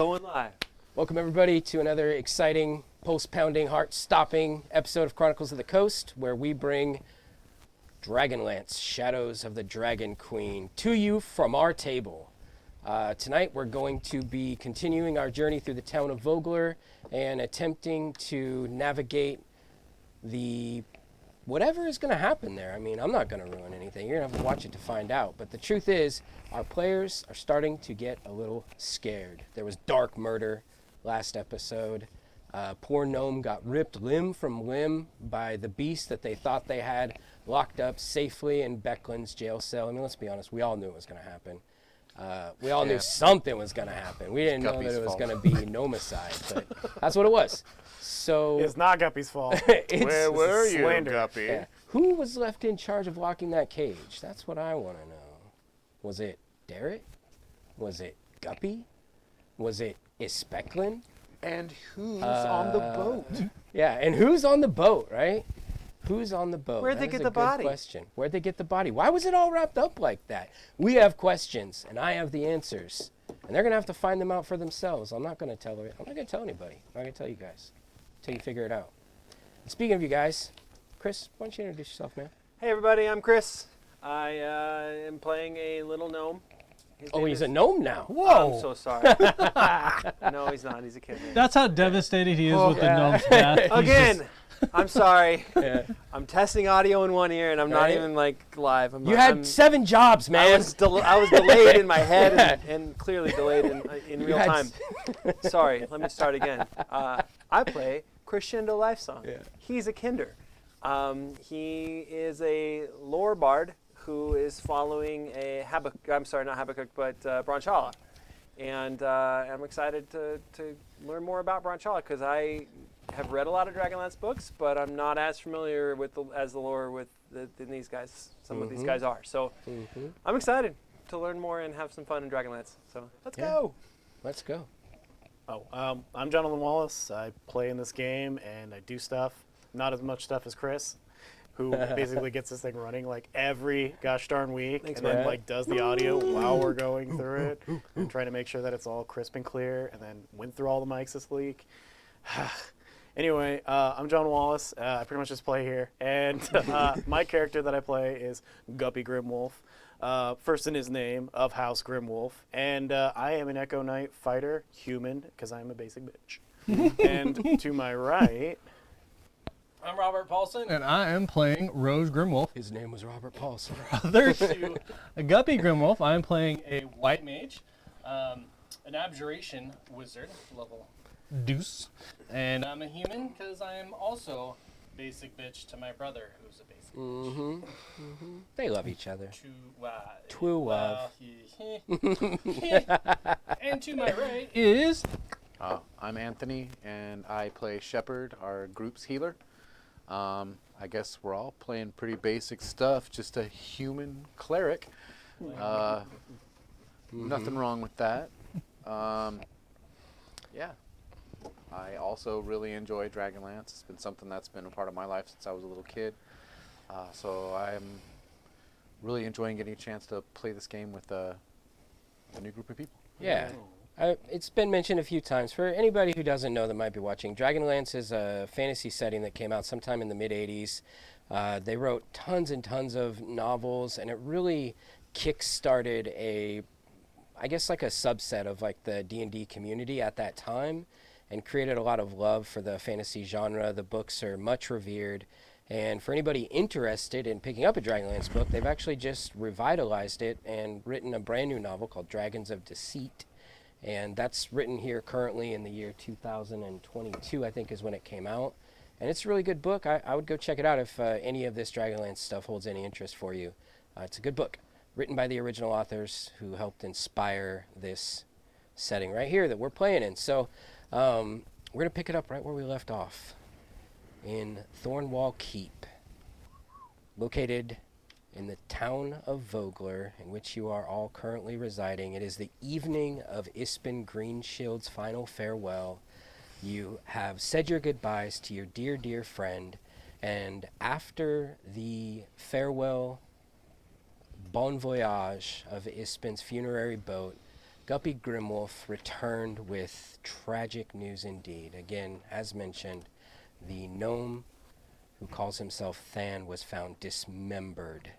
Going live. Welcome, everybody, to another exciting, pulse-pounding, heart-stopping episode of Chronicles of the Coast, where we bring Dragonlance, Shadows of the Dragon Queen, to you from our table. Tonight, we're going to be continuing our journey through the town of Vogler and attempting to navigate the whatever is going to happen there. I mean, I'm not going to ruin anything. You're going to have to watch it to find out. But the truth is, our players are starting to get a little scared. There was dark murder last episode. Poor gnome got ripped limb from limb by the beast that they thought they had locked up safely in Beckland's jail cell. I mean, let's be honest, we all knew it was going to happen. We all knew something was going to happen. We didn't know that it was going to be gnomicide, but that's what it was. So it's not Guppy's fault. Where were you, slander. Guppy? Yeah. Who was left in charge of locking that cage? That's what I want to know. Was it Derek? Was it Guppy? Was it Ispeklin? And who's on the boat? Yeah, and who's on the boat, right? Who's on the boat? Where'd they get the body? Question. Where'd they get the body? Why was it all wrapped up like that? We have questions, and I have the answers. And they're going to have to find them out for themselves. I'm not going to tell anybody. I'm not going to tell you guys until you figure it out. And speaking of you guys, Chris, why don't you introduce yourself, man? Hey, everybody. I'm Chris. I am playing a little gnome. Oh, he's a gnome now. Whoa. I'm so sorry. No, he's not. He's a kid. That's how devastated he is with the gnome's death. Again, I'm sorry. Yeah. I'm testing audio in one ear, and I'm not even like live. You had 7 jobs, man. I was delayed in my head and clearly delayed in real time. Sorry. Let me start again. I play Crescendo Lifesong. Yeah. He's a kinder. He is a lore bard who is following a Branchala. And I'm excited to learn more about Branchala because I have read a lot of Dragonlance books, but I'm not as familiar with the lore with these guys. Some of these guys are. So I'm excited to learn more and have some fun in Dragonlance. So let's go. Let's go. I'm Jonathan Wallace. I play in this game and I do stuff. Not as much stuff as Chris, who basically gets this thing running like every gosh darn week. Thanks, and then man. like does the audio while we're going through it and trying to make sure that it's all crisp and clear, and then went through all the mics this week. Anyway, I'm John Wallace. I pretty much just play here. And my character that I play is Guppy Grimwolf, first in his name of House Grimwolf. And I am an Echo Knight fighter, human, because I'm a basic bitch. And to my right... I'm Robert Paulson, and I am playing Rose Grimwolf. His name was Robert Paulson. Brother to a Guppy Grimwolf, I am playing a white mage, an abjuration wizard, level deuce. And I'm a human because I am also basic bitch to my brother, who's a basic bitch. They love each other. True love. And to my right is... I'm Anthony, and I play Shepherd, our group's healer. I guess we're all playing pretty basic stuff, just a human cleric. Nothing wrong with that. Yeah. I also really enjoy Dragonlance. It's been something that's been a part of my life since I was a little kid. So I'm really enjoying getting a chance to play this game with a new group of people. Yeah. It's been mentioned a few times. For anybody who doesn't know that might be watching, Dragonlance is a fantasy setting that came out sometime in the mid-'80s. They wrote tons and tons of novels, and it really kick-started I guess like a subset of like the D&D community at that time, and created a lot of love for the fantasy genre. The books are much revered. And for anybody interested in picking up a Dragonlance book, they've actually just revitalized it and written a brand new novel called Dragons of Deceit. And that's written here currently in the year 2022, I think, is when it came out. And it's a really good book. I would go check it out if any of this Dragonlance stuff holds any interest for you. It's a good book, written by the original authors who helped inspire this setting right here that we're playing in. So we're going to pick it up right where we left off, in Thornwall Keep, located in the town of Vogler, in which you are all currently residing. It is the evening of Ispin Greenshield's final farewell. You have said your goodbyes to your dear, dear friend, and after the farewell bon voyage of Ispin's funerary boat, Guppy Grimwolf returned with tragic news indeed. Again, as mentioned, the gnome who calls himself Than was found dismembered,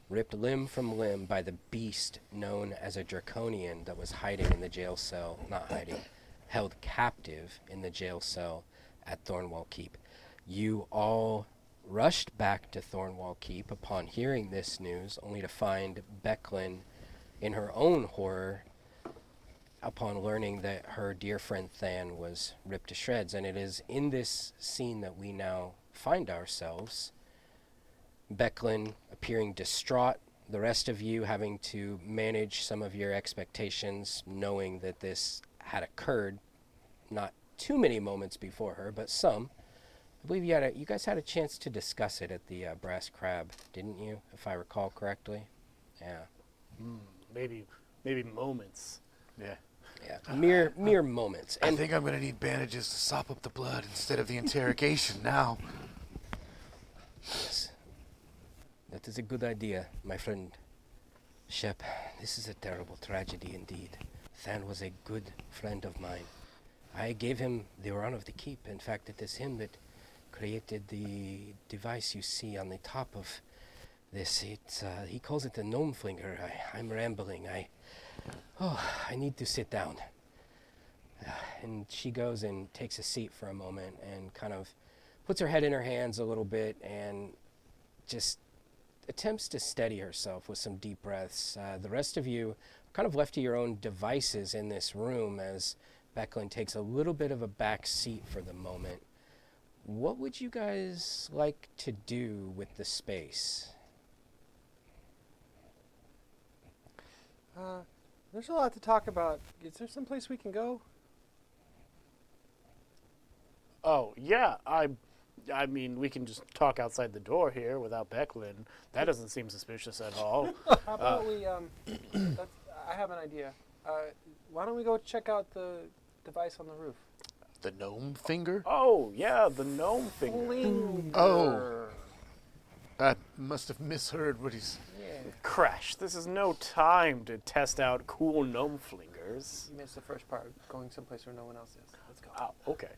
ripped limb from limb by the beast known as a draconian that was hiding in the jail cell, not hiding, held captive in the jail cell at Thornwall Keep. You all rushed back to Thornwall Keep upon hearing this news, only to find Becklin in her own horror upon learning that her dear friend Than was ripped to shreds. And it is in this scene that we now find ourselves. Becklin appearing distraught, the rest of you having to manage some of your expectations, knowing that this had occurred not too many moments before her, but some. I believe you guys had a chance to discuss it at the Brass Crab, didn't you, if I recall correctly? Yeah. Maybe moments. Yeah. Yeah, mere moments. I think I'm going to need bandages to sop up the blood instead of the interrogation now. Yes, that is a good idea, my friend Shep. This is a terrible tragedy indeed. Than was a good friend of mine. I gave him the run of the keep. In fact, it is him that created the device you see on the top of this. He calls it the gnome flinger. I'm rambling. I need to sit down. And she goes and takes a seat for a moment and kind of puts her head in her hands a little bit and just attempts to steady herself with some deep breaths. The rest of you are kind of left to your own devices in this room as Becklin takes a little bit of a back seat for the moment. What would you guys like to do with the space? There's a lot to talk about. Is there some place we can go? Oh, yeah. I mean, we can just talk outside the door here without Becklin. That doesn't seem suspicious at all. How about I have an idea. Why don't we go check out the device on the roof? The gnome finger? Oh, yeah, the gnome finger. Oh. I must have misheard what he's... Crash, this is no time to test out cool gnome flingers. You missed the first part, going someplace where no one else is. Let's go. Oh, okay.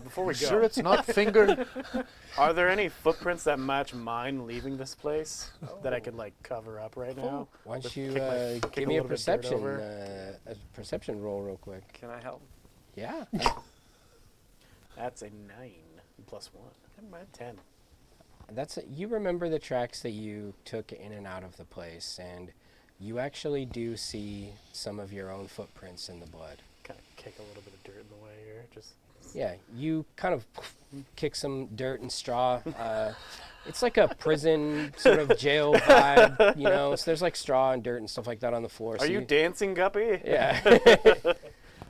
Before we go, Sure it's not finger? are there any footprints that match mine leaving this place that I could, like, cover up right now? Why don't Just you kick give me a little bit of dirt over? perception roll real quick? Can I help? Yeah. That's a 9 plus 1. Never mind. 10. You remember the tracks that you took in and out of the place, and you actually do see some of your own footprints in the blood. Kind of kick a little bit of dirt in the way here. Just. Yeah, you kind of kick some dirt and straw. It's like a prison sort of jail vibe, you know. So there's like straw and dirt and stuff like that on the floor. Are you dancing, Guppy? Yeah.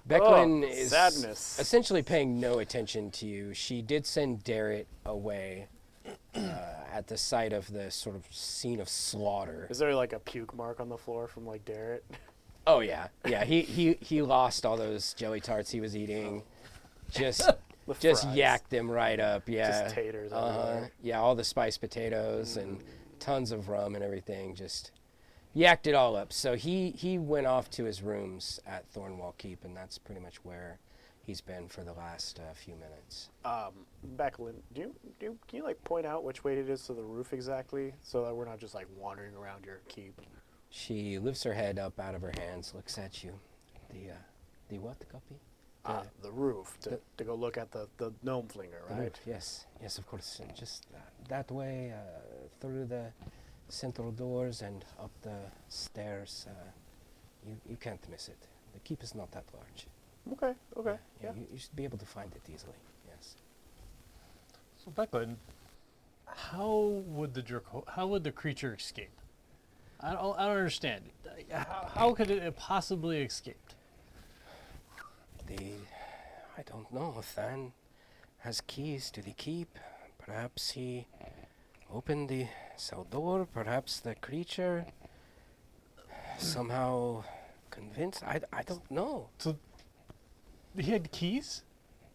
Becklin is sadness. essentially paying no attention to you. She did send Darrett away at the site of the sort of scene of slaughter. Is there like a puke mark on the floor from like Darrett? Oh yeah, yeah. He lost all those jelly tarts he was eating. Just Fries. yacked them right up. Yeah. Just taters everywhere. Yeah, all the spiced potatoes and tons of rum and everything. Just yacked it all up. So he went off to his rooms at Thornwall Keep, and that's pretty much where he's been for the last few minutes. Becklin, can you like point out which way it is to the roof exactly, so that we're not just like wandering around your keep? She lifts her head up out of her hands, looks at you. The what, Guppy? The roof to go look at the gnome flinger, The right? roof, yes, of course. And just that way, through the central doors and up the stairs. You can't miss it. The keep is not that large. Okay. Yeah. You should be able to find it easily. Yes. So Becklin, how would the creature escape? I don't understand. How could it have possibly escaped? I don't know. Than has keys to the keep. Perhaps he opened the cell door. Perhaps the creature somehow convinced. I don't know. So he had keys,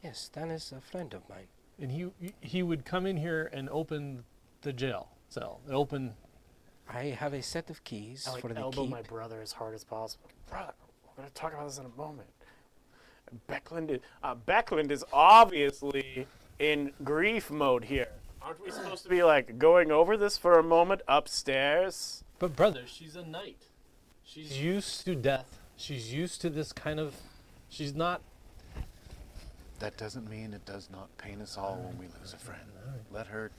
Yes, Than is a friend of mine. and he would come in here and open the jail cell. I have a set of keys I like for the elbow keep. my brother as hard as possible. Brother, I'm going to talk about this in a moment. Beckland is obviously in grief mode here. Aren't we supposed to be like going over this for a moment upstairs? But brother, she's a knight. She's used to death. She's used to this kind of. She's not. That doesn't mean it does not pain us all when we lose a friend. Let her.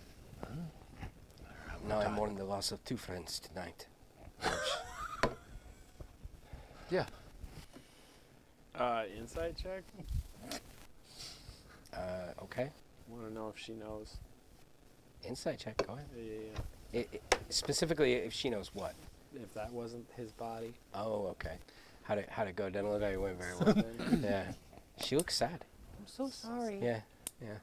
Now I mourn the loss of 2 friends tonight. Yeah. Insight check. Okay. Want to know if she knows. Insight check. Go ahead. Yeah. Specifically, if she knows what. If that wasn't his body. Oh, okay. How'd it go? Didn't look like it went very well. Yeah. She looks sad. I'm so sorry. Yeah. Yeah.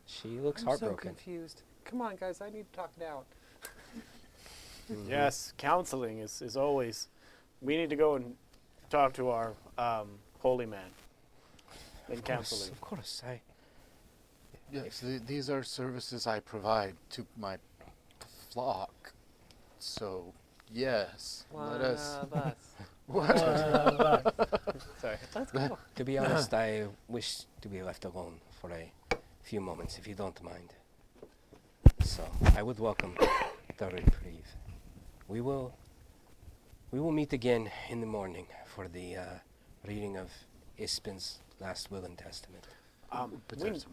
She looks I'm heartbroken. so confused. Come on, guys. I need to talk it out. Yes, counseling is always. We need to go and talk to our holy man. In counseling. Of course. Yes, these are services I provide to my flock. So, yes, let us. What? Sorry. Let's go. To be honest, I wish to be left alone for a few moments, if you don't mind. So, I would welcome the reprieve. We will meet again in the morning for the reading of Ispin's last will and testament.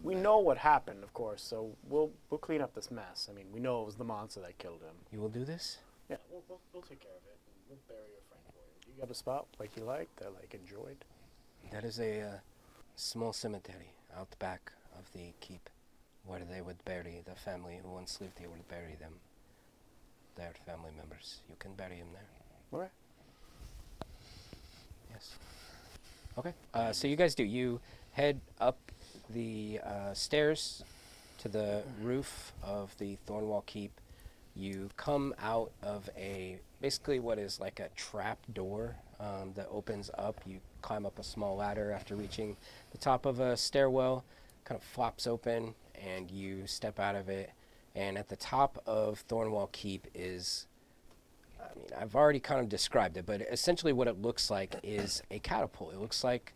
We know what happened, of course, so we'll clean up this mess. I mean, we know it was the monster that killed him. You will do this? Yeah, we'll take care of it. We'll bury your friend for you. Do you have a spot like you liked, that like enjoyed? That is a small cemetery out back of the keep, where they would bury the family who once lived here. Would bury them, their family members. You can bury them there. All right. Yes. Okay. So you guys do. You head up the stairs to the roof of the Thornwall Keep. You come out of basically what is like a trap door that opens up. You climb up a small ladder after reaching the top of a stairwell, kind of flops open, and you step out of it. And at the top of Thornwall Keep is, I mean, I've already kind of described it, but essentially what it looks like is a catapult. It looks like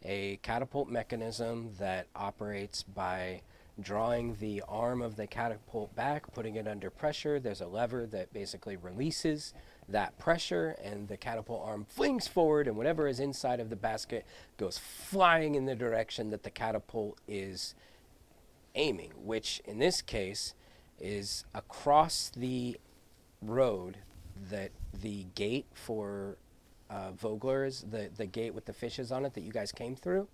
a catapult mechanism that operates by drawing the arm of the catapult back, putting it under pressure. There's a lever that basically releases that pressure, and the catapult arm flings forward, and whatever is inside of the basket goes flying in the direction that the catapult is aiming, which in this case is across the road that the gate for Vogler's, the gate with the fishes on it that you guys came through.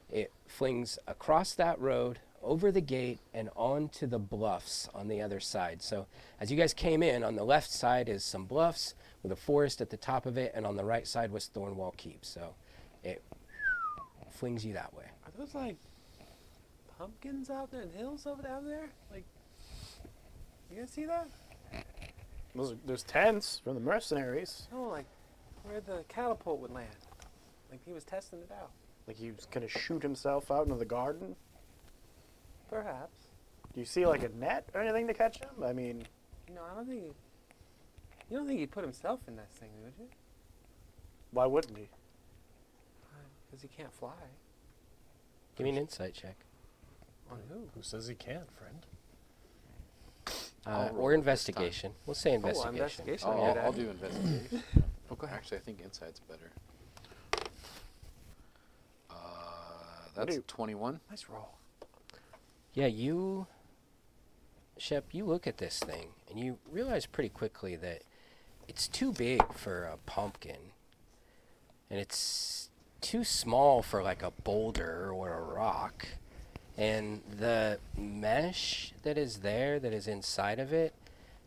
It flings across that road, over the gate, and onto the bluffs on the other side. So as you guys came in, on the left side is some bluffs with a forest at the top of it, and on the right side was Thornwall Keep. So it flings you that way. Are those like pumpkins out there and hills over down there? Like, you guys see that? There's tents from the mercenaries. No, like where the catapult would land. Like he was testing it out. Like he was gonna shoot himself out into the garden. Perhaps. Do you see like a net or anything to catch him? I mean, No, I don't think he. You don't think he'd put himself in that thing, would you? why wouldn't he? Because he can't fly. Give me an insight check. On who? Who says he can't, friend? I'll roll Or this investigation. We'll say investigation. Investigation. I'll, Yeah, I'll that- do investigation. Oh, go ahead. Actually, I think insight's better. That's do you- 21. Nice roll. Yeah, Shep, you look at this thing, and you realize pretty quickly that it's too big for a pumpkin, and it's too small for like a boulder or a rock. And the mesh that is there, that is inside of it,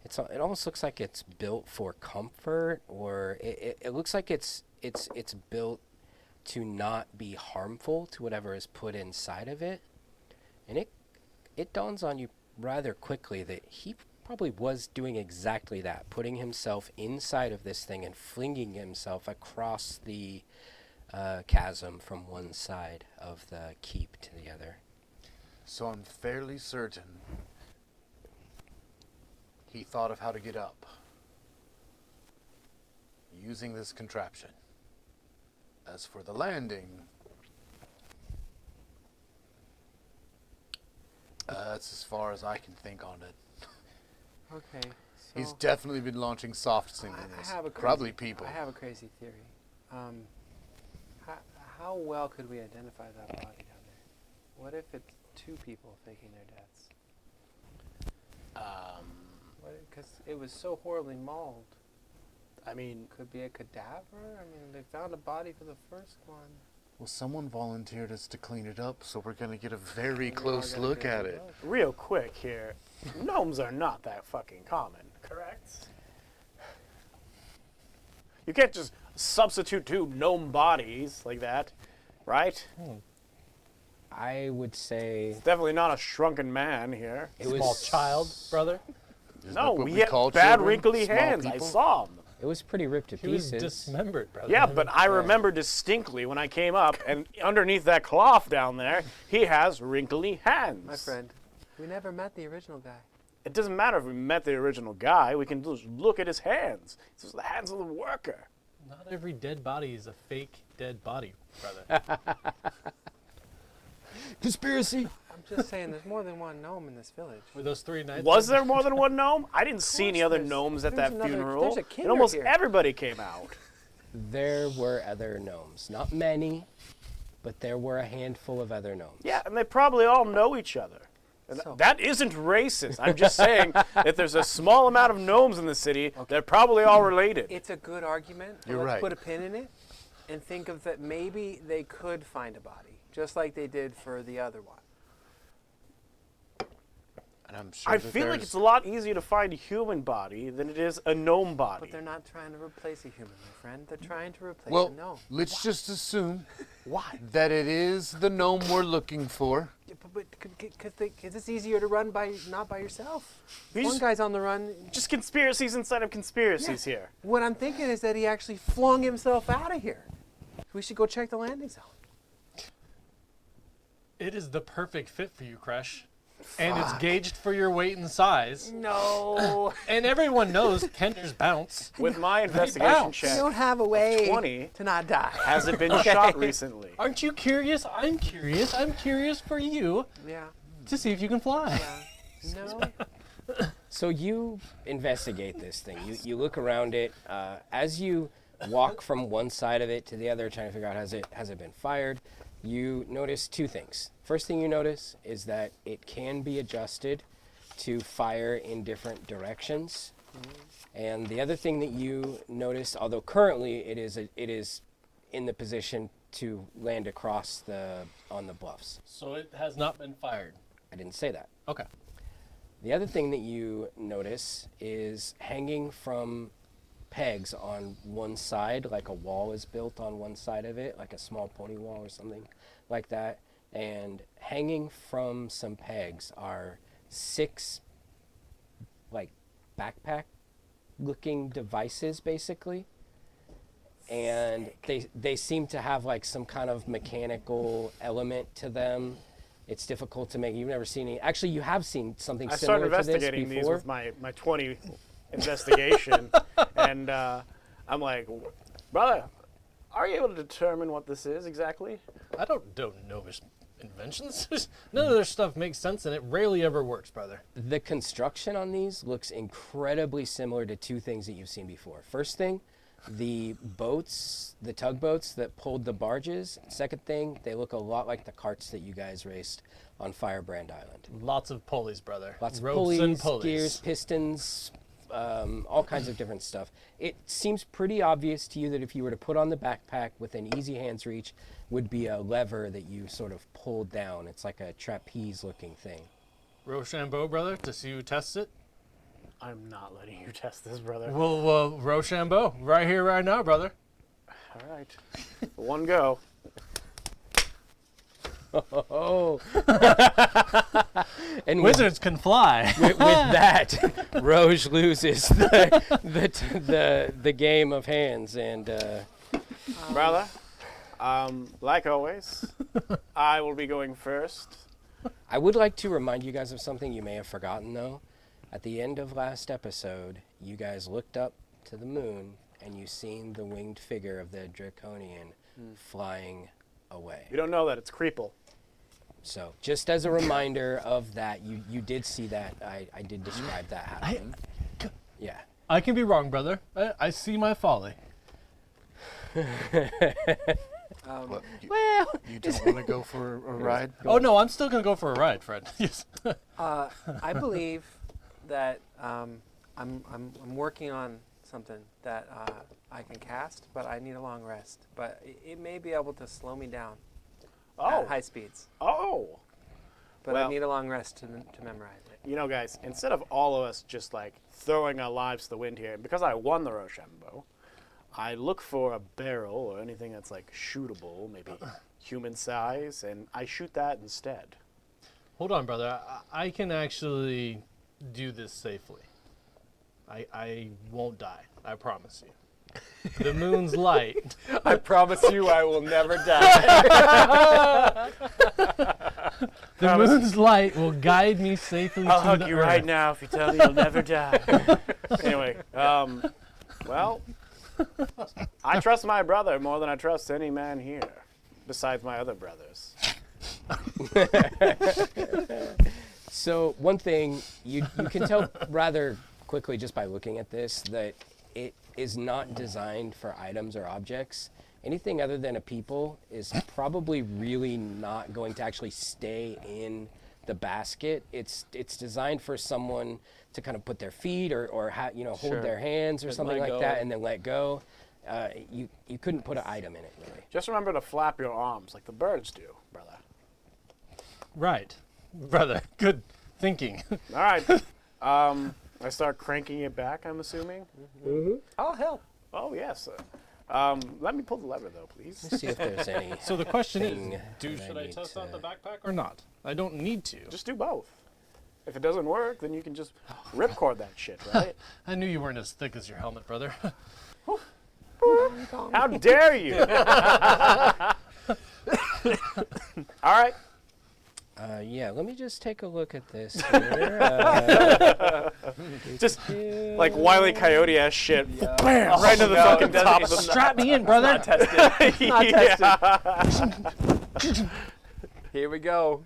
it almost looks like it's built for comfort, or it looks like it's built to not be harmful to whatever is put inside of it. And it dawns on you rather quickly that he probably was doing exactly that, putting himself inside of this thing and flinging himself across the chasm from one side of the keep to the other. So I'm fairly certain he thought of how to get up using this contraption. As for the landing, that's as far as I can think on it. Okay. So He's definitely been launching soft I signals. have a crazy, Probably people. I have a crazy theory. How well could we identify that body down there? What if it's two people faking their deaths? Because it was so horribly mauled. I mean, Could be a cadaver. I mean, they found a body for the first one. Well, someone volunteered us to clean it up, so we're going to get a very We all close gotta look go at to it. look. real quick here, gnomes are not that fucking common, correct? You can't just substitute two gnome bodies like that, right? I would say It's definitely not a shrunken man here. it Small was child, brother. Isn't No, that what he we had call bad children? wrinkly Small hands. I people? saw him. It was pretty ripped to He was pieces. dismembered, brother. Yeah, but I remember distinctly when I came up, and underneath that cloth down there, he has wrinkly hands. My friend, we never met the original guy. It doesn't matter if we met the original guy. We can just look at his hands. It's just the hands of the worker. Not every dead body is a fake dead body, brother. Conspiracy. I'm just saying, there's more than one gnome in this village. Were those 3 knights? Was there more than one gnome? I didn't see any course other there's- gnomes at there's that another- funeral. there's a And killer almost here. everybody came out. There were other gnomes. Not many, but there were a handful of other gnomes. Yeah, and they probably all know each other. And So- that isn't racist. I'm just saying that there's a small amount of gnomes in the city. They're probably all related. It's a good argument. But You're let's right. put a pin in it and think of that maybe they could find a body, just like they did for the other one. And I'm sure I that feel like there's- it's a lot easier to find a human body than it is a gnome But body. they're not trying to replace a human, my friend. They're trying to replace Well, a gnome. let's just assume Why? that it is the gnome we're looking for. Yeah, because it's easier to run not by yourself. We One just- guy's on the run. Just conspiracies inside of conspiracies here. What I'm thinking is that he actually flung himself out of here. We should go check the landing zone. It is the perfect fit for you, Crush. And it's gauged for your weight and size. No. And everyone knows Kender's bounce. With my investigation You check, don't have a way 20. to not die. has it been shot recently? Aren't you curious? I'm curious. I'm curious for you Yeah. to see if you can fly. Yeah. No. So you investigate this thing. You look around it. As you walk from one side of it to the other, trying to figure out has it been fired. You notice 2 things. First thing you notice is that it can be adjusted to fire in different directions. And the other thing that you notice, although currently it is in the position to land across on the bluffs. So it has not been fired. I didn't say that. Okay. The other thing that you notice is hanging from pegs on one side, like a wall is built on one side of it, like a small pony wall or something like that. And hanging from some pegs are 6 like backpack looking devices basically. And they seem to have like some kind of mechanical element to them. It's difficult to make. You've never seen any. Actually, you have seen something I similar started to this investigating these before. with my 20 investigation, and I'm like, brother, are you able to determine what this is exactly? I don't know his inventions. None of their stuff makes sense, and it rarely ever works, brother. The construction on these looks incredibly similar to 2 things that you've seen before. First thing, the boats, the tugboats that pulled the barges. Second thing, they look a lot like the carts that you guys raced on Firebrand Island. Lots of pulleys, brother. Lots of Ropes and pulleys, gears, pistons, all kinds of different stuff. It seems pretty obvious to you that if you were to put on the backpack within easy hands reach, would be a lever that you sort of pulled down. It's like a trapeze-looking thing. Rochambeau, brother, to see who tests it. I'm not letting you test this, brother. Well, Rochambeau, right here, right now, brother. All right, one go. Oh, and Wizards can fly. with that, Roge loses the game of hands, and Brother, like always, I will be going first. I would like to remind you guys of something you may have forgotten, though. At the end of last episode, you guys looked up to the moon and you seen the winged figure of the Draconian flying away. You don't know that. It's Creeple. So just as a reminder of that, you did see that. I did describe that happening. Yeah. I can be wrong, brother. I see my folly. What, Well, you don't want to go for a ride? Oh no, I'm still gonna go for a ride, Fred. Yes. I believe that I'm working on something that I can cast, but I need a long rest. But it may be able to slow me down Oh. at high speeds. Oh. But Well- I need a long rest to memorize it. You know, guys, instead of all of us just like throwing our lives to the wind here, because I won the Rochambeau, I look for a barrel or anything that's like shootable, maybe human size, and I shoot that instead. Hold on, brother. I can actually do this safely. I won't die. I promise you. The moon's light. I promise you I will never die. The moon's light will guide me safely I'll to hug the you earth. right now if you tell me you'll never die. Anyway, well, I trust my brother more than I trust any man here, besides my other brothers. So one thing you can tell rather quickly just by looking at this that it is not designed for items or objects. Anything other than a people is probably really not going to actually stay in the basket. It's designed for someone to kind of put their feet or hold Sure. their hands or And something let like go. that and then let go. You couldn't put an item in it really. Just remember to flap your arms like the birds do, brother. Right, brother. Good thinking. All right. I start cranking it back, I'm assuming. I'll help. Oh, yes. Let me pull the lever, though, please. Let's see if there's any. So the question Thing is, that should I I need test to- out the backpack or not? I don't need to. Just do both. If it doesn't work, then you can just ripcord that shit, right? I knew you weren't as thick as your helmet, brother. How dare you? All right. Yeah, let me just take a look at this here. Just like Wile E. Coyote ass shit. Bam! Right into the no, fucking it doesn't- top of it's the Strap me in, brother. Not tested. Not tested. Here we go.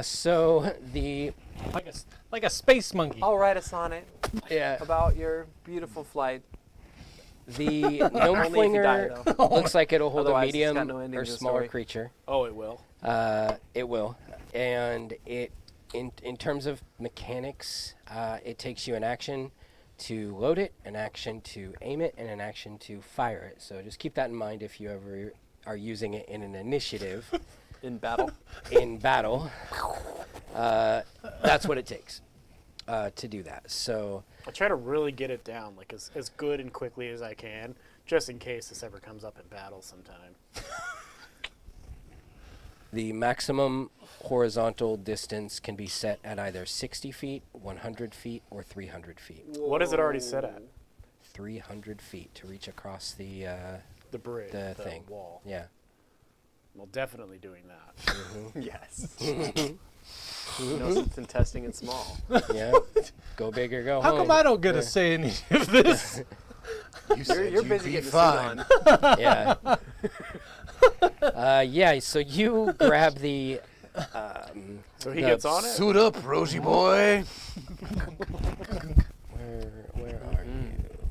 So the Like a space monkey. I'll write a sonnet yeah about your beautiful flight. the gnome Only if you die, flinger though. looks like it'll hold a Otherwise, it's got medium no ending or to the smaller story. creature. Oh, it will. It will, and it in terms of mechanics, it takes you an action to load it, an action to aim it, and an action to fire it. So just keep that in mind if you ever are using it in an initiative. In battle. In battle, that's what it takes to do that. So I try to really get it down, like as good and quickly as I can, just in case this ever comes up in battle sometime. the maximum horizontal distance can be set at either 60 feet, 100 feet, or 300 feet. What is it already set at? 300 feet to reach across the The bridge, The the thing. wall. yeah. Well, definitely doing that. Yes. No sense in testing it small. Yeah. Go big or go How home. come I don't get a say in any of this? You're busy getting the suit on. Yeah. Yeah. So you grab the. So he The gets on it. Suit up, Rosie boy. Where are you?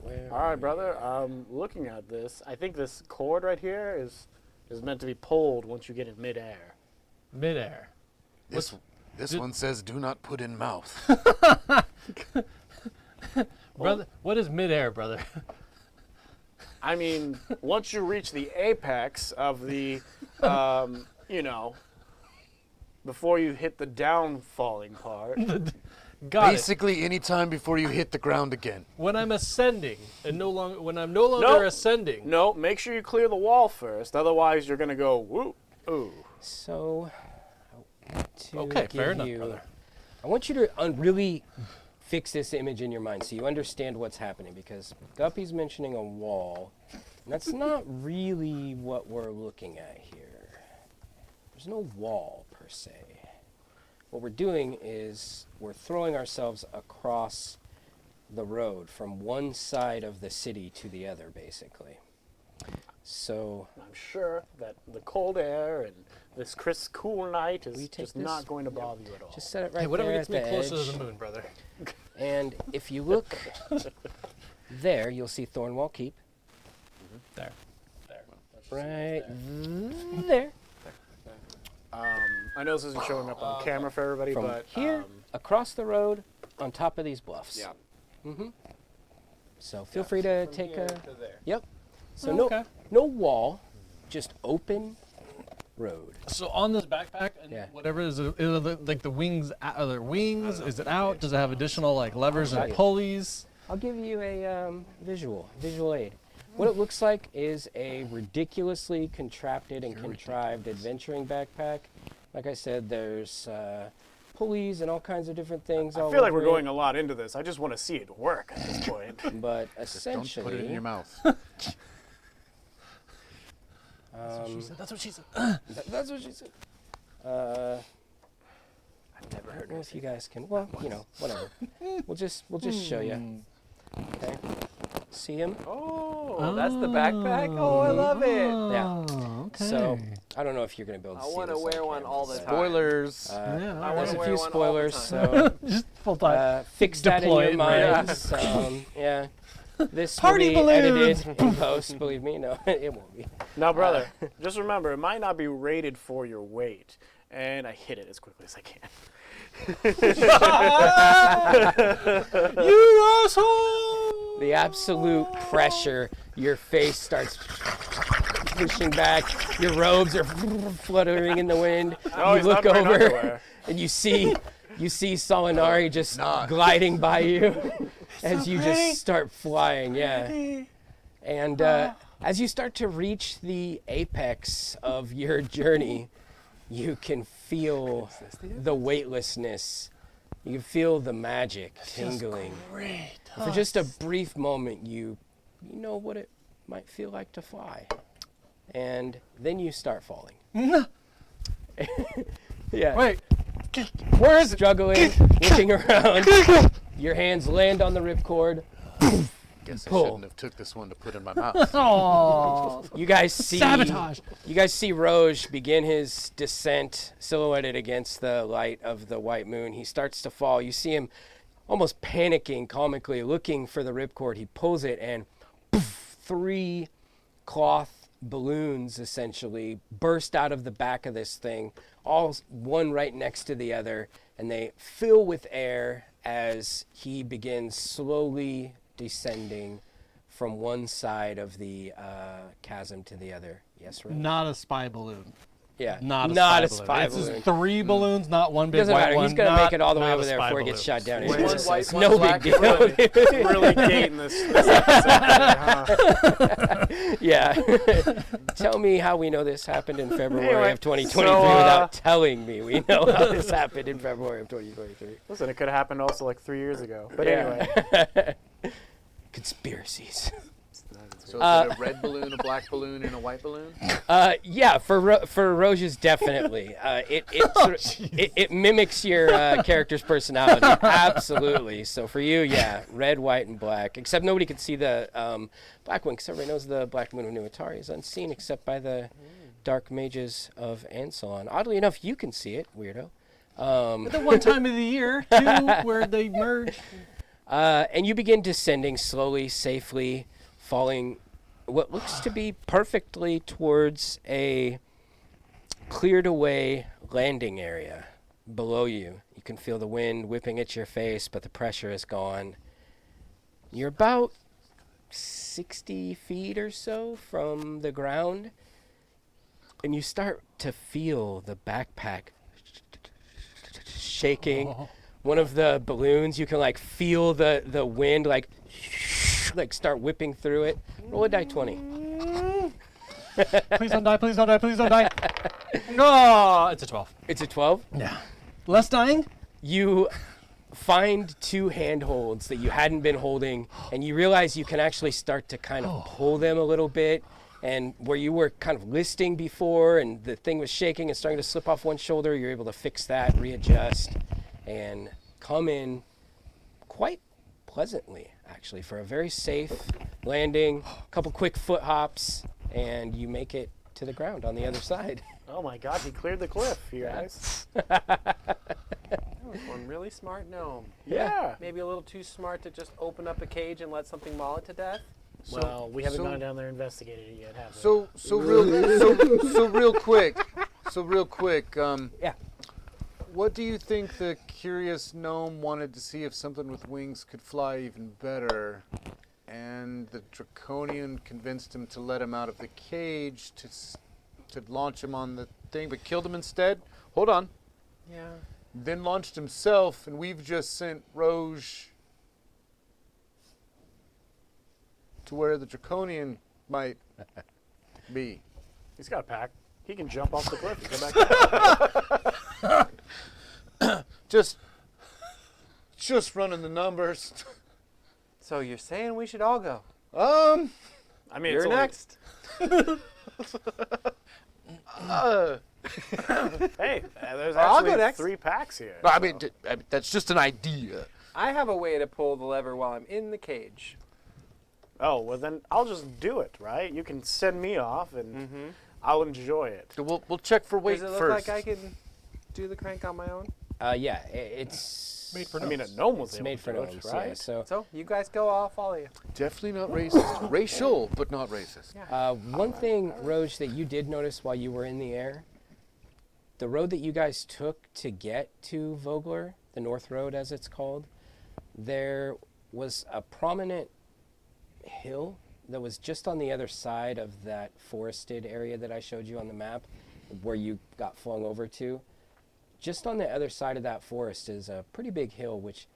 Where? All right, brother. Looking at this, I think this cord right here is meant to be pulled once you get in midair. Midair. This one says do not put in mouth. Brother, what is midair, brother? I mean, once you reach the apex of the, before you hit the down falling part. Got it. Basically, any time before you hit the ground again. When I'm ascending and when I'm no longer Nope. ascending. No, make sure you clear the wall first. Otherwise, you're gonna go whoop, ooh. So. I want to Okay, fair give enough, you- brother. I want you to really fix this image in your mind so you understand what's happening because Guppy's mentioning a wall. And that's not really what we're looking at here. There's no wall per se. What we're doing is we're throwing ourselves across the road from one side of the city to the other, basically. So I'm sure that the cold air and this crisp, cool night We is take just this? not going to bother you at all. just set it right Hey, whatever there gets at me the closer edge. to the moon, brother. And if you look there, you'll see Thornwall Keep. There. There. Right there. I know this isn't showing up on camera for everybody, From but here, across the road, on top of these bluffs. Yeah. So feel free to take a. there. Yep. So Oh, okay. no wall, just open road. So on this backpack, and Yeah. whatever is it, like the wings? Are there wings? Is it out? Does it have additional like levers I'll and show you. pulleys? I'll give you a visual aid. What it looks like is a ridiculously contracted and contrived adventuring backpack. Like I said, there's pulleys and all kinds of different things. I all feel like we're over it, going a lot into this. I just want to see it work at this point. But Just don't essentially, put it in your mouth. That's what she said. that's what she said. I've never heard. Well, if you guys can, well, whatever. we'll just show you. Okay. See him? Oh, that's the backpack. Oh, I love it. Yeah. Okay. So I don't know if you're gonna be able to I see want to this wear on one camera, all the but, time. Spoilers. I There's wanna a wear few one all the spoilers, time. so Just full time. fix that in Deploy your it and mind. Yeah. This Party will be balloons! edited in post. Believe me, no, it won't be. Now, brother, just remember, it might not be rated for your weight. And I hit it as quickly as I can. You asshole! The absolute pressure. Your face starts pushing back. Your robes are fluttering in the wind. Oh, you he's look not wearing over, underwear. and you see Solinari just gliding by you as you just start flying. Yeah. And as you start to reach the apex of your journey, you can feel the weightlessness. You can feel the magic tingling. Great. For just a brief moment, you know what it might feel like to fly. And then you start falling. Yeah. Wait. Where is it? Struggling, looking around. Your hands land on the ripcord. Guess I Pull. shouldn't have took this one to put in my mouth. Oh. You guys see Sabotage. You guys see Roge begin his descent, silhouetted against the light of the white moon. He starts to fall. You see him almost panicking, comically looking for the ripcord. He pulls it, and poof, 3 cloth balloons essentially burst out of the back of this thing, all one right next to the other, and they fill with air as he begins slowly descending from one side of the chasm to the other. Yes, Rose? Not a spy balloon. Yeah, Not a a spy It's balloon. just 3 balloons, not one big Doesn't white matter. one. He's gonna Not- make it all the way not over a there spy before he gets balloon. shot down. One It's white, it's one no black, big deal. Really gating this episode today, huh? Yeah. Tell me how we know this happened in February Anyway, of 2023 so, without telling me we know how this happened in February of 2023. Listen, it could have happened also like 3 years ago. But Yeah. anyway. Conspiracies. So is it a red balloon, a black balloon, and a white balloon? Yeah, for Roge's definitely. It mimics your character's personality, absolutely. So for you, yeah, red, white, and black. Except nobody could see the black one, because everybody knows the Black Moon of New Atari is unseen except by the dark mages of Ansalon. Oddly enough, you can see it, weirdo. At the one time of the year, too, where they merge. And you begin descending slowly, safely, falling what looks to be perfectly towards a cleared away landing area below you. You can feel the wind whipping at your face, but the pressure is gone. You're about 60 feet or so from the ground, and you start to feel the backpack shaking. One of the balloons, you can like feel the wind like start whipping through it. Roll a die 20. Please don't die, please don't die, please don't die. No, it's a 12. It's a 12. Yeah. Less dying? You find 2 handholds that you hadn't been holding, and you realize you can actually start to kind of pull them a little bit. And where you were kind of listing before and the thing was shaking and starting to slip off one shoulder, you're able to fix that, readjust, and come in quite pleasantly, actually, for a very safe landing. A couple quick foot hops, and you make it to the ground on the other side. Oh my God, he cleared the cliff, you guys. That was one really smart gnome. Yeah. Maybe a little too smart to just open up a cage and let something maul it to death. Well, we haven't gone down there and investigated it yet, have we? Real quick. Yeah. What do you think the curious gnome wanted to see if something with wings could fly even better, and the draconian convinced him to let him out of the cage to launch him on the thing, but killed him instead? Hold on. Yeah. Then launched himself, and we've just sent Roge to where the draconian might be. He's got a pack. He can jump off the cliff and come back down. Just running the numbers. So you're saying we should all go? I mean, You're it's only- next. Hey, there's I'll go actually next. 3 packs here. I mean, that's just an idea. I have a way to pull the lever while I'm in the cage. Oh, well then I'll just do it, right? You can send me off and I'll enjoy it. We'll check for weight Does it look first. like I can do the crank on my own? Yeah, it's Made for I mean, a gnomes. gnome was it's able made to for do it, gnomes, right? yeah. So So you guys go, I'll follow you. Definitely not racist. Racial, but not racist. one thing, Roge, that you did notice while you were in the air, the road that you guys took to get to Vogler, the North Road as it's called, there was a prominent hill that was just on the other side of that forested area that I showed you on the map where you got flung over to. Just on the other side of that forest is a pretty big hill, which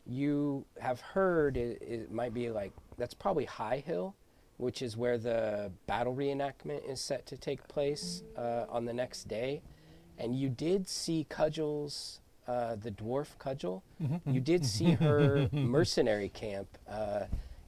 you have heard it might be like, that's probably High Hill, which is where the battle reenactment is set to take place on the next day. And you did see Cudgel's, the dwarf Cudgel, you did see her mercenary camp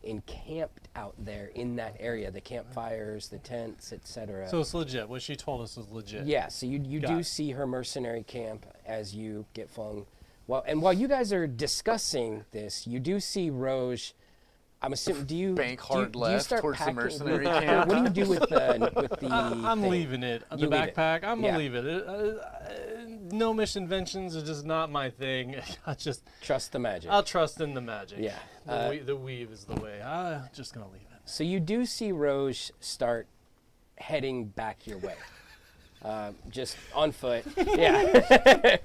encamped out there in that area, the campfires, the tents, etc. So it's legit. What she told us is legit. Yeah, so you Got do it. see her mercenary camp as you get flung. While you guys are discussing this, you do see Roge. I'm assuming. Do you Bank do you- hard do you left start towards the packing- mercenary What camp. do you do with the? I'm thing? leaving it. The You leave it. backpack. I'm Yeah. gonna leave it. Gnomish inventions are just not my thing. Trust the magic. I'll trust in the magic. Yeah. The weave is the way. I'm just gonna leave it. So you do see Roge start heading back your way, just on foot. Yeah,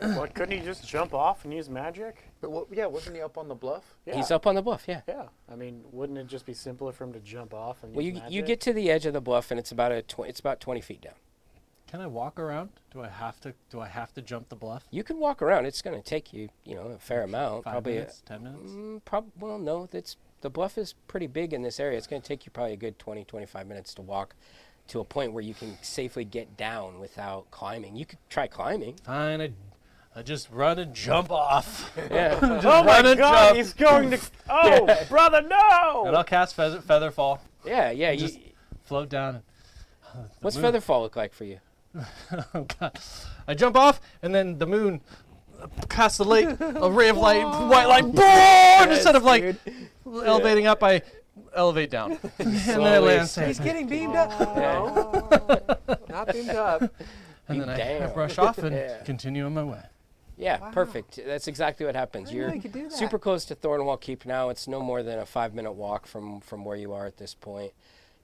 What, couldn't he just jump off and use magic? But wasn't he up on the bluff? Yeah. he's up on the bluff. Yeah. Yeah. I mean, wouldn't it just be simpler for him to jump off and Well, use you magic? get to the edge of the bluff, and it's about 20 feet down. Can I walk around? Do I have to jump the bluff? You can walk around. It's going to take you, a fair amount. 5 probably. minutes? 10 minutes? Well, no. The bluff is pretty big in this area. It's going to take you probably a good 20, 25 minutes to walk to a point where you can safely get down without climbing. You could try climbing. Fine. I just run and jump off. Yeah. Oh my run and God, jump. he's going to... Oh, brother, no! And I'll cast Featherfall. yeah. Just float down. What's moon. Featherfall look like for you? Oh God. I jump off, and then the moon casts a ray of light, white light, boom! Instead of like elevating up, I elevate down. And then I Slowly land safe. He's getting beamed up. No, not beamed up. And then I Damn. brush off and Yeah. continue on my way. Yeah, Wow. perfect. That's exactly what happens. I didn't You're know you could do that. super close to Thornwall Keep now. It's no more than a 5-minute walk from where you are at this point,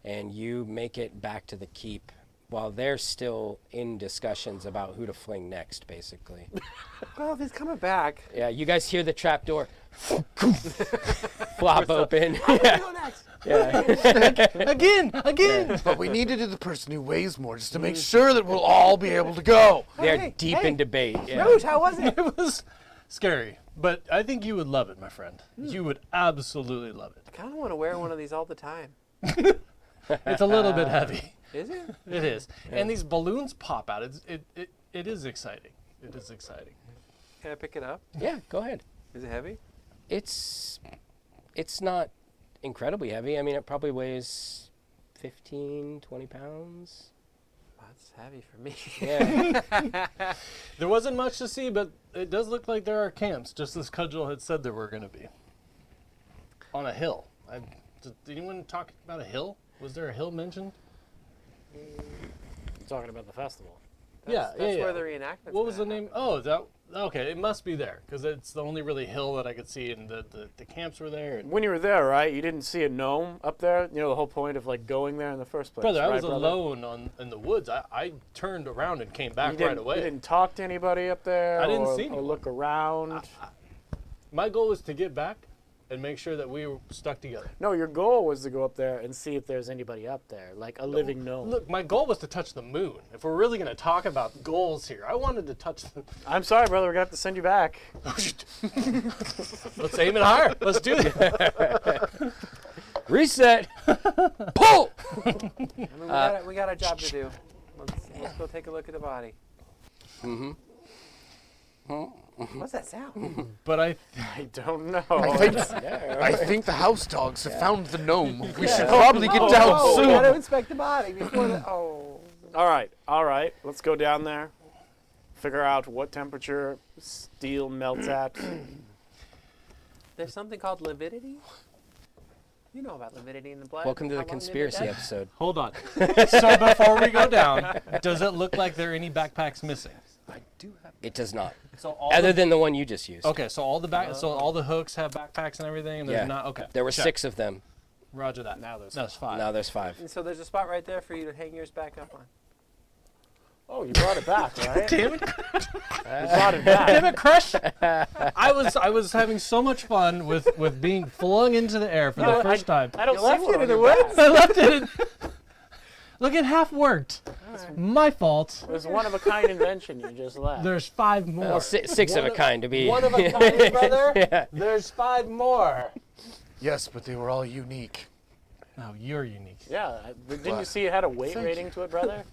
and you make it back to the keep while they're still in discussions about who to fling next, basically. Well, if he's coming back. Yeah, you guys hear the trap door flop open. Yeah. Go next. Yeah. Again! But we needed the person who weighs more just to make sure that we'll all be able to go. They're Hey, deep hey. in debate. Yeah. Roge, how was it? It was scary, but I think you would love it, my friend. You would absolutely love it. I kind of want to wear one of these all the time. It's a little bit heavy. Is it? It is. And these balloons pop out. It is exciting. It is exciting. Can I pick it up? Yeah, go ahead. Is it heavy? It's not incredibly heavy. I mean, it probably weighs 15, 20 pounds. That's heavy for me. Yeah. There wasn't much to see, but it does look like there are camps, just as Cudgel had said there were going to be. On a hill. Did anyone talk about a hill? Was there a hill mentioned? You're talking about the festival. That's where the reenactment's What was the gonna name? happen. Oh, that okay. It must be there because it's the only really hill that I could see, and the camps were there. And When you were there, right, you didn't see a gnome up there? You know, the whole point of, like, going there in the first place, brother, I right, was brother? alone in the woods. I turned around and came back right away. You didn't talk to anybody up there? I didn't or, see or anyone. look around? My goal was to get back and make sure that we were stuck together. No, your goal was to go up there and see if there's anybody up there, like a living gnome. Look, my goal was to touch the moon. If we're really going to talk about goals here, I wanted to touch the... I'm sorry, brother, we're going to have to send you back. Let's aim it higher. Let's do this. Reset. Pull. I mean, we got a job to do. Let's go take a look at the body. What's that sound? But I I don't know. I think the house dogs have found the gnome. We should probably get down Oh, we soon. gotta inspect the body before the. Oh. All right. Let's go down there. Figure out what temperature steel melts at. There's something called lividity. You know about lividity in the blood. Welcome to How the long did it conspiracy die? episode. hold on. So before we go down, does it look like there are any backpacks missing? I do have. It does not. So all Other than the one you just used. okay, so all the hooks have backpacks and everything, and there's Yeah. not okay. There were check. 6 of them. Roger that. Now there's That's 5. Now there's 5. And so there's a spot right there for you to hang yours back up on. Oh, you brought it back, right? Damn it! You brought it back. Damn it, Crush! I was having so much fun with being flung into the air for No, the first time. I don't You see left one it on in the your back. woods? I left it. In, look, it half worked. It's my fault. It was one of a kind invention you just left. There's 5 more. Well, 6 of a kind to be. One of a kind, brother. Yeah. There's 5 more. Yes, but they were all unique. Oh, you're unique. Yeah, didn't you see it had a weight Thank rating to it, brother?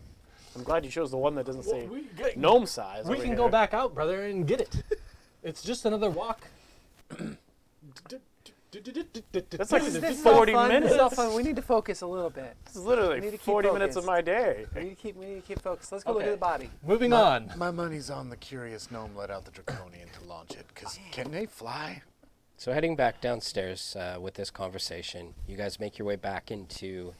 I'm glad you chose the one that doesn't say We gnome size. over can here. go back out, brother, and get it. It's just another walk. That's like This is 40 all fun. minutes. This is all fun. We need to focus a little bit. This is We literally need to keep 40 minutes of focused. my day. We need to keep focused. Let's go look Okay. at the body. Moving on. My money's on the curious gnome let out the draconian to launch it. Cause can they fly? So heading back downstairs with this conversation, you guys make your way back into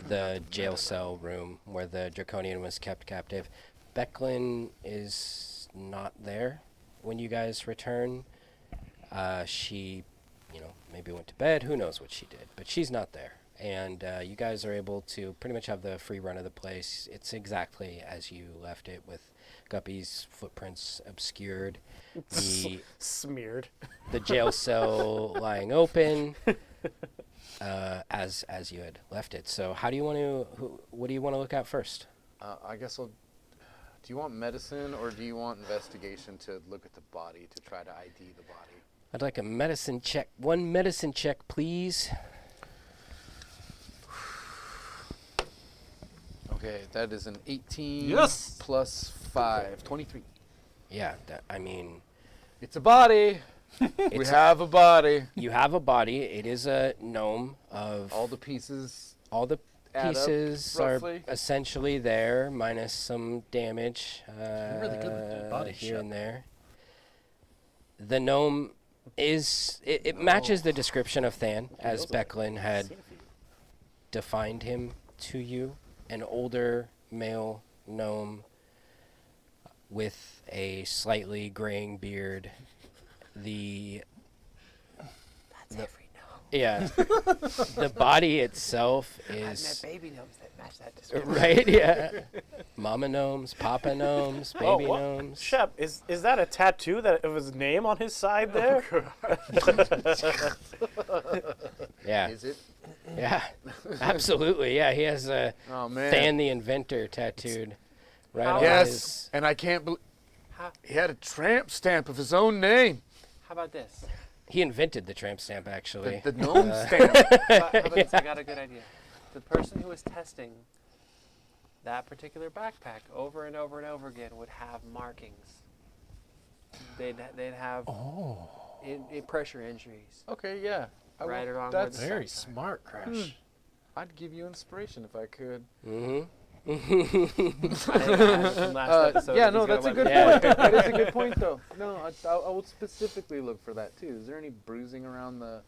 the jail cell room where the Draconian was kept captive. Becklin is not there when you guys return. She, maybe went to bed. Who knows what she did, but she's not there. And you guys are able to pretty much have the free run of the place. It's exactly as you left it, with Guppy's footprints obscured. Smeared. The jail cell lying open as you had left it. So how do you want to? What do you want to look at first? I guess I'll. Do you want medicine or do you want investigation to look at the body to try to ID the body? I'd like a medicine check. 1 medicine check, please. Okay, that is an 18 Yes! plus 5, 23. Yeah, It's a body. We it's have a body. you have a body. It is a gnome of All the pieces. all the add up, pieces are roughly. essentially there, minus some damage really good with that body here shot. and there. The gnome is it matches the description of Than as Becklin had defined him to you. An older male gnome with a slightly graying beard. That's every gnome. Yeah, the body itself I've met is baby gnomes that match that description. right. Yeah, mama gnomes, papa gnomes, baby what? gnomes. Shep, is that a tattoo that of his name on his side there? Yeah, Is it? yeah, absolutely. Yeah, he has a Oh, man. Than the Inventor tattooed right on Yes, his. and I can't believe How, he had a tramp stamp of his own name. how about this? He invented the tramp stamp, actually. The gnome stamp. How about this? I got a good idea. The person who was testing that particular backpack over and over and over again would have markings. They'd have pressure injuries. Okay, yeah. Right along where That's the Very Sorry. smart, Crash. I'd give you inspiration if I could. Mm-hmm. I think from last episode Yeah, that no, he's that's a gonna good let me- point. That is a good point, though. No, I will specifically look for that too. Is there any bruising around the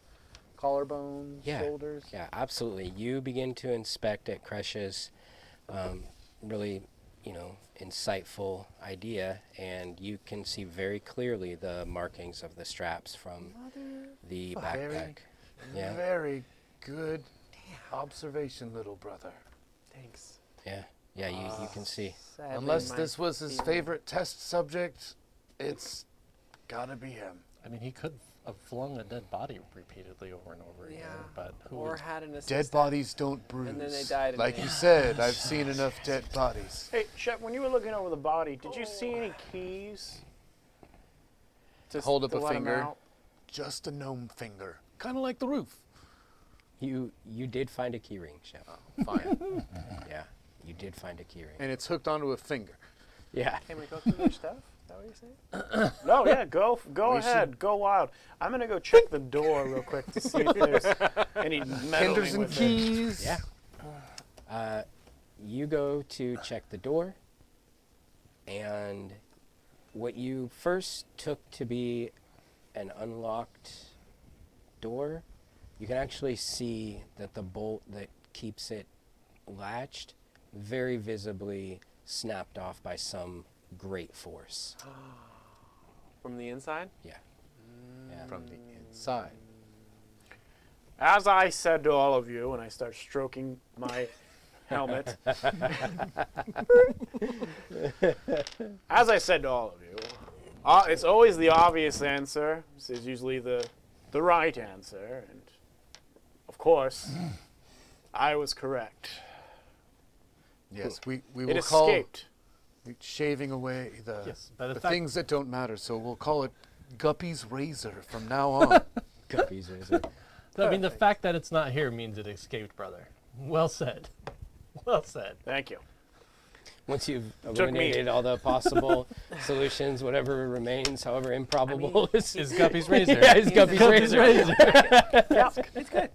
collarbones, Yeah. shoulders? Yeah, absolutely. You begin to inspect at Crush's. really, insightful idea, and you can see very clearly the markings of the straps from the backpack. Yeah, Very good observation, little brother. Thanks. yeah, you can see. Sadly, Unless my this was his feeling- favorite test subject, it's gotta be him. I mean, he could have flung a dead body repeatedly over and over again, Yeah. but who Or would- had an assistant. Dead bodies don't bruise. And then they died in Like the you end. said, I've seen enough dead bodies. Hey, Shep, when you were looking over the body, did you see any keys? Hold up to a let 'em finger. out? Just a gnome finger. Kind of like the roof. You did find a keyring, Shep. Fine. Yeah, you did find a keyring. And it's hooked onto a finger. Yeah. Can we go through their stuff? Is that what you're saying? No, yeah, go We ahead, go wild. I'm gonna go check the door real quick to see if there's any Kenders meddling and with it. keys. Yeah. You go to check the door, and what you first took to be an unlocked door, you can actually see that the bolt that keeps it latched very visibly snapped off by some great force. From the inside? Yeah. From the inside. As I said to all of you, and I start stroking my helmet. As I said to all of you, it's always the obvious answer. This is usually the right answer, and of course, I was correct. Yes, we It will call escaped. shaving away the, Yes, but in the fact- things that don't matter. So we'll call it Guppy's razor from now on. Guppy's razor. I mean, the fact that it's not here means it escaped, brother. Well said. Well said. Thank you. Once you've me- eliminated all the possible solutions, whatever remains, however improbable, is Is Guppy's razor. Yeah, it's Guppy's razor. Yeah, it's good.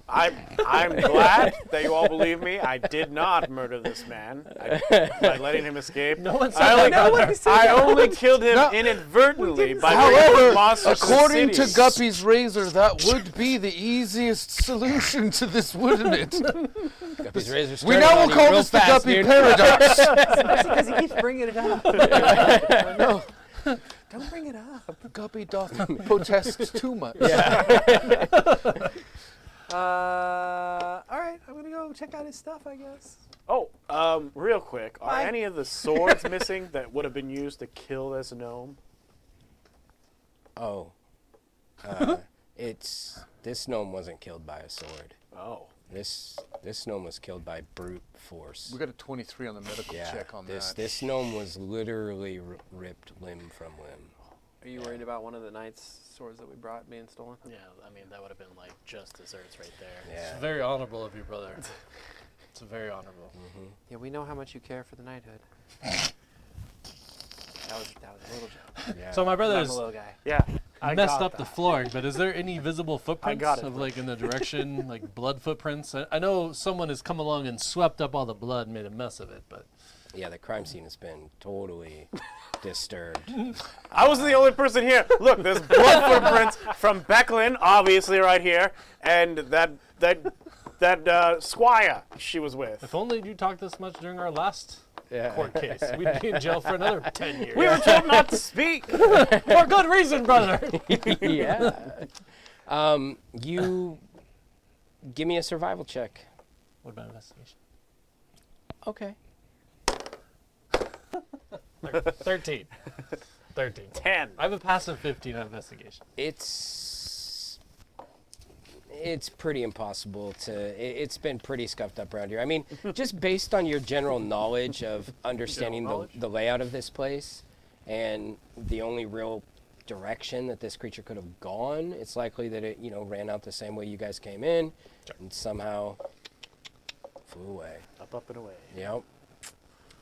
I'm glad that you all believe me. I did not murder this man by letting him escape. No one said I only, that, brother. I only killed him No. inadvertently by bringing However, monsters to the according to city. Guppy's razor, that would be the easiest solution to this, wouldn't it? Guppy's razor. We started now on will you call real this the fast, Guppy dude. paradox. Because he keeps bringing it up. No, Don't bring it up. Guppy doth protest too much. All right, I'm going to go check out his stuff, I guess. Oh, real quick, are Bye. any of the swords missing that would have been used to kill this gnome? Oh, this gnome wasn't killed by a sword. Oh. This gnome was killed by brute force. We got a 23 on the medical Yeah, check on this that. this gnome was literally ripped limb from limb. Are you worried about one of the knight's swords that we brought being stolen? Yeah, I mean, that would have been like just desserts right there. Yeah. It's very honorable of you, brother. It's very honorable. Yeah, we know how much you care for the knighthood. That was a little joke. Yeah. So my I'm brother's a little guy. Yeah, I messed got up the that. flooring, but is there any visible footprints got it, of bro. like in the direction, like blood footprints? I know someone has come along and swept up all the blood and made a mess of it, but Yeah, the crime scene has been totally disturbed. I wasn't the only person here. Look, there's blood footprints from Becklin, obviously right here, and that squire she was with. if only you talked this much during our last Yeah. court case, we'd be in jail for another 10 years. We were told not to speak. For good reason, brother. Yeah. You give me a survival check. What about investigation? Okay. 13. 13. 10. I have a passive 15 on investigation. It's pretty impossible to. It's been pretty scuffed up around here. I mean, just based on your general knowledge of understanding the layout of this place, and the only real direction that this creature could have gone, it's likely that it ran out the same way you guys came in, and somehow flew away. Up and away. Yep.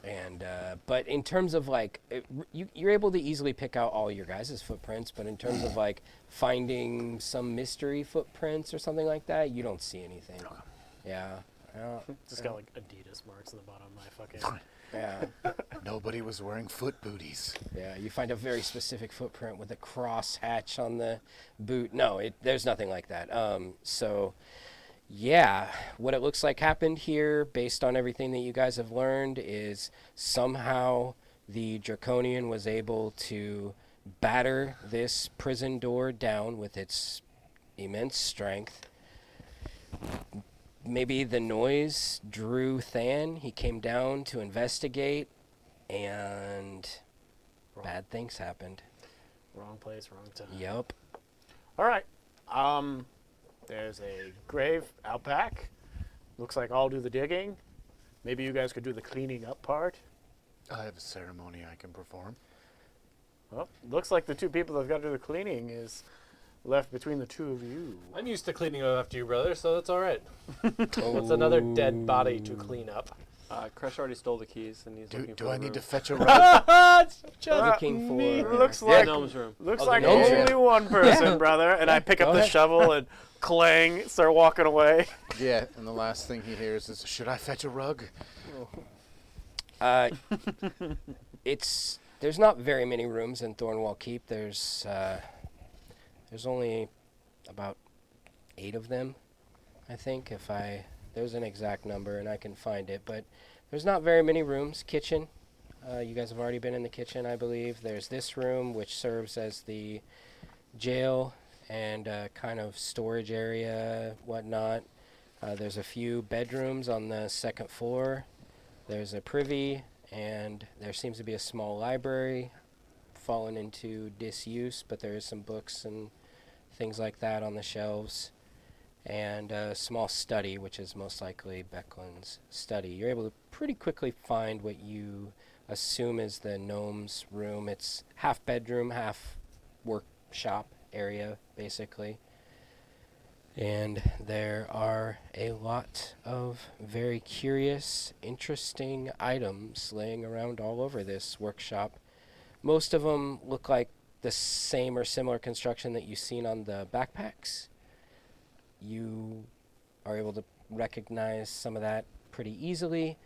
And but in terms of like, you're able to easily pick out all your guys' footprints, but in terms of like finding some mystery footprints or something like that, you don't see anything. Yeah. Just got like Adidas marks on the bottom of my fucking. Yeah. Nobody was wearing foot booties. Yeah. You find a very specific footprint with a cross hatch on the boot. No, there's nothing like that. So Yeah, what it looks like happened here, based on everything that you guys have learned, is somehow the Draconian was able to batter this prison door down with its immense strength. Maybe the noise drew Than. He came down to investigate, and bad things happened. Wrong place, wrong time. Yup. All right. There's a grave out back. Looks like I'll do the digging. Maybe you guys could do the cleaning up part. I have a ceremony I can perform. Well, looks like the two people that've got to do the cleaning is left between the two of you. I'm used to cleaning up after you, brother, so that's all right. What's another dead body to clean up? Crush already stole the keys, and he's looking for Do the I need room. to fetch a rug? Looking for... Looks Yeah, like Gnome's room. looks Oh, the like gnome's only room. one person, brother. And I pick up Go the ahead. shovel and clang, start walking away. Yeah, and the last thing he hears is, should I fetch a rug? There's not very many rooms in Thornwall Keep. There's only about 8 of them, I think. There's an exact number and I can find it, but there's not very many rooms. Kitchen. You guys have already been in the kitchen, I believe. There's this room, which serves as the jail and kind of storage area, whatnot. There's a few bedrooms on the second floor. There's a privy, and there seems to be a small library fallen into disuse, but there is some books and things like that on the shelves. And a small study, which is most likely Becklin's study. You're able to pretty quickly find what you assume is the gnome's room. It's half bedroom, half workshop area, basically. And there are a lot of very curious, interesting items laying around all over this workshop. Most of them look like the same or similar construction that you've seen on the backpacks. You are able to recognize some of that pretty easily.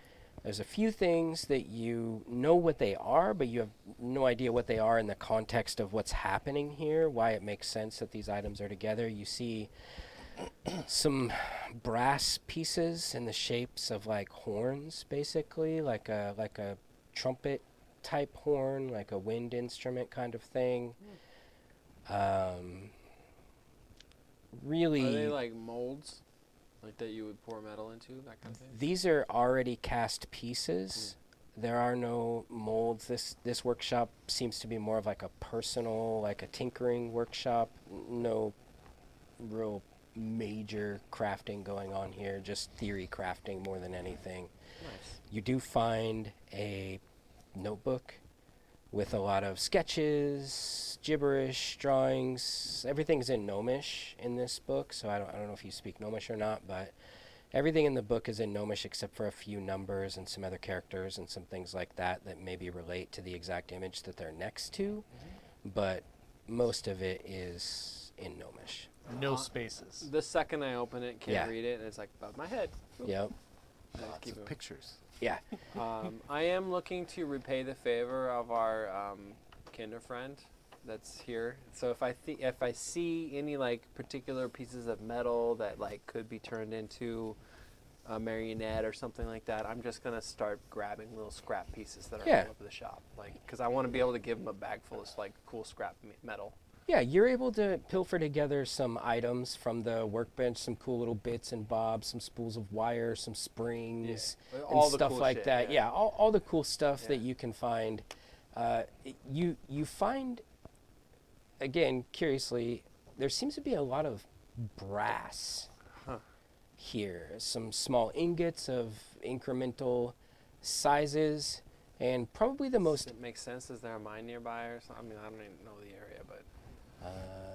There's a few things that you know what they are, but you have no idea what they are in the context of what's happening here, why it makes sense that these items are together. You see some brass pieces in the shapes of like horns, basically, like a trumpet type horn, like a wind instrument kind of thing. Really, Are they like molds, like that you would pour metal into, that kind of thing? these are already cast pieces. There are no molds. This workshop seems to be more of like a personal, like a tinkering workshop. No real major crafting going on here, just theory crafting more than anything. Nice. You do find a notebook with a lot of sketches, gibberish, drawings. Everything's in Gnomish in this book, so I don't know if you speak Gnomish or not, but everything in the book is in Gnomish except for a few numbers and some other characters and some things like that that maybe relate to the exact image that they're next to, but most of it is in Gnomish. No spaces. The second I open it, can't Yeah. read it, and it's like above my head. Oop. Yep. I just Lots keep of moving. pictures. Yeah. I am looking to repay the favor of our kinder friend that's here. So if I see any like particular pieces of metal that like could be turned into a marionette or something like that, I'm just gonna start grabbing little scrap pieces that are Yeah. all over the shop, like because I want to be able to give him a bag full of like cool scrap metal. Yeah, you're able to pilfer together some items from the workbench, some cool little bits and bobs, some spools of wire, some springs, Yeah. and All the stuff cool like shit, that. yeah. Yeah, all the cool stuff that Yeah. you can find. You find, again, curiously, there seems to be a lot of brass here. Some small ingots of incremental sizes, and probably the most... Does it make sense? Is there a mine nearby or something? I mean, I don't even know the area, but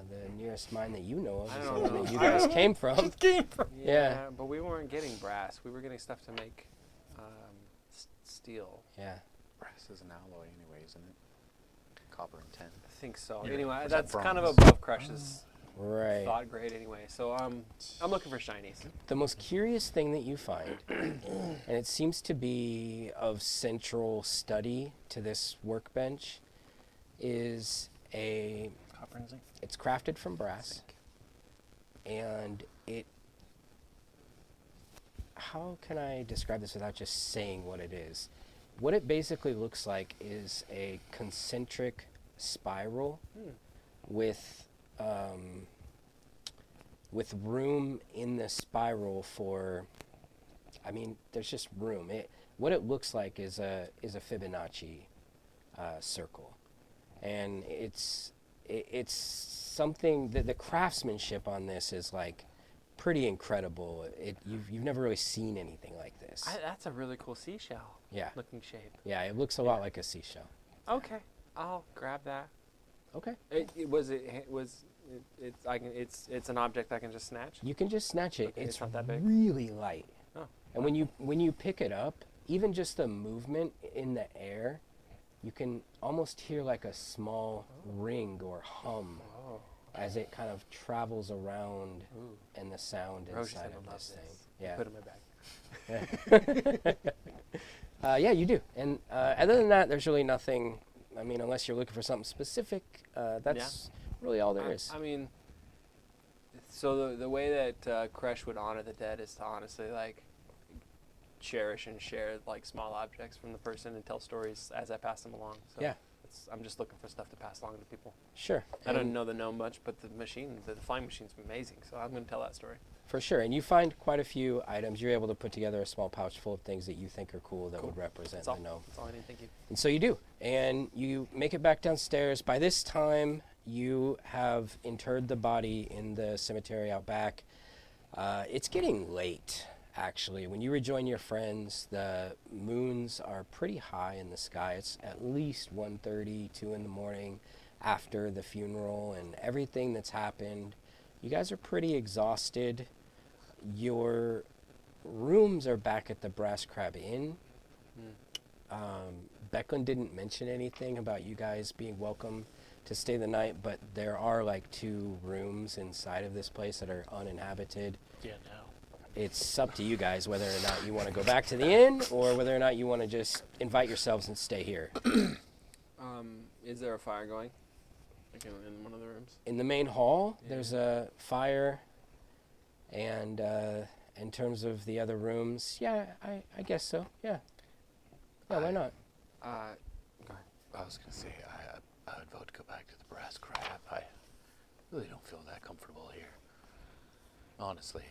the nearest mine that you know of I is don't the one know. that you I guys don't- came from. Yeah. But we weren't getting brass. We were getting stuff to make steel. Yeah. Brass is an alloy anyway, isn't it? Copper and tin. I think so. Yeah. Anyway, Or is that that's kind of bronze? above Crush's Right. thought grade anyway. So I'm looking for shinies. The most curious thing that you find, and it seems to be of central study to this workbench, is Copper and zinc. it's crafted from brass, and it how can I describe this without just saying what it is? What it basically looks like is a concentric spiral with room in the spiral for, I mean, there's just room. What it looks like is a Fibonacci circle, and it's something that the craftsmanship on this is like pretty incredible. You've never really seen anything like this. That's a really cool seashell Yeah, looking shape. yeah, it looks a lot like a seashell. Okay, I'll grab that. Okay, It's an object I can just snatch. you can just snatch it. Okay, it's it's not that big. really light, Oh, and when you pick it up, even just the movement in the air, you can almost hear like a small ring or hum oh. as it kind of travels around, and the sound Roche's inside gonna of love this thing. this. Yeah. Put it in my bag. Yeah, you do. And other than that, there's really nothing. I mean, unless you're looking for something specific, that's really all there is. I mean, so the way that Kresh would honor the dead is to honestly like cherish and share like small objects from the person and tell stories as I pass them along. So Yeah. I'm just looking for stuff to pass along to people. Sure. I don't And know the gnome much, but the flying machine's amazing. So I'm going to tell that story. For sure. And you find quite a few items. You're able to put together a small pouch full of things that you think are cool that would represent That's all. the gnome. That's all I need. Thank you. And so you do. And you make it back downstairs. By this time, you have interred the body in the cemetery out back. It's getting late, actually. When you rejoin your friends, the moons are pretty high in the sky. It's at least 1:30, 2 in the morning after the funeral and everything that's happened. You guys are pretty exhausted. Your rooms are back at the Brass Crab Inn. Becklin didn't mention anything about you guys being welcome to stay the night, but there are like 2 rooms inside of this place that are uninhabited. Yeah, now. It's up to you guys whether or not you want to go back to the inn or whether or not you want to just invite yourselves and stay here. Is there a fire going? Like in one of the rooms? In the main hall, there's a fire, and in terms of the other rooms, yeah, I guess so. Yeah, why not? Go ahead. I was going to say, I would vote to go back to the Brass Crab. I really don't feel that comfortable here. Honestly.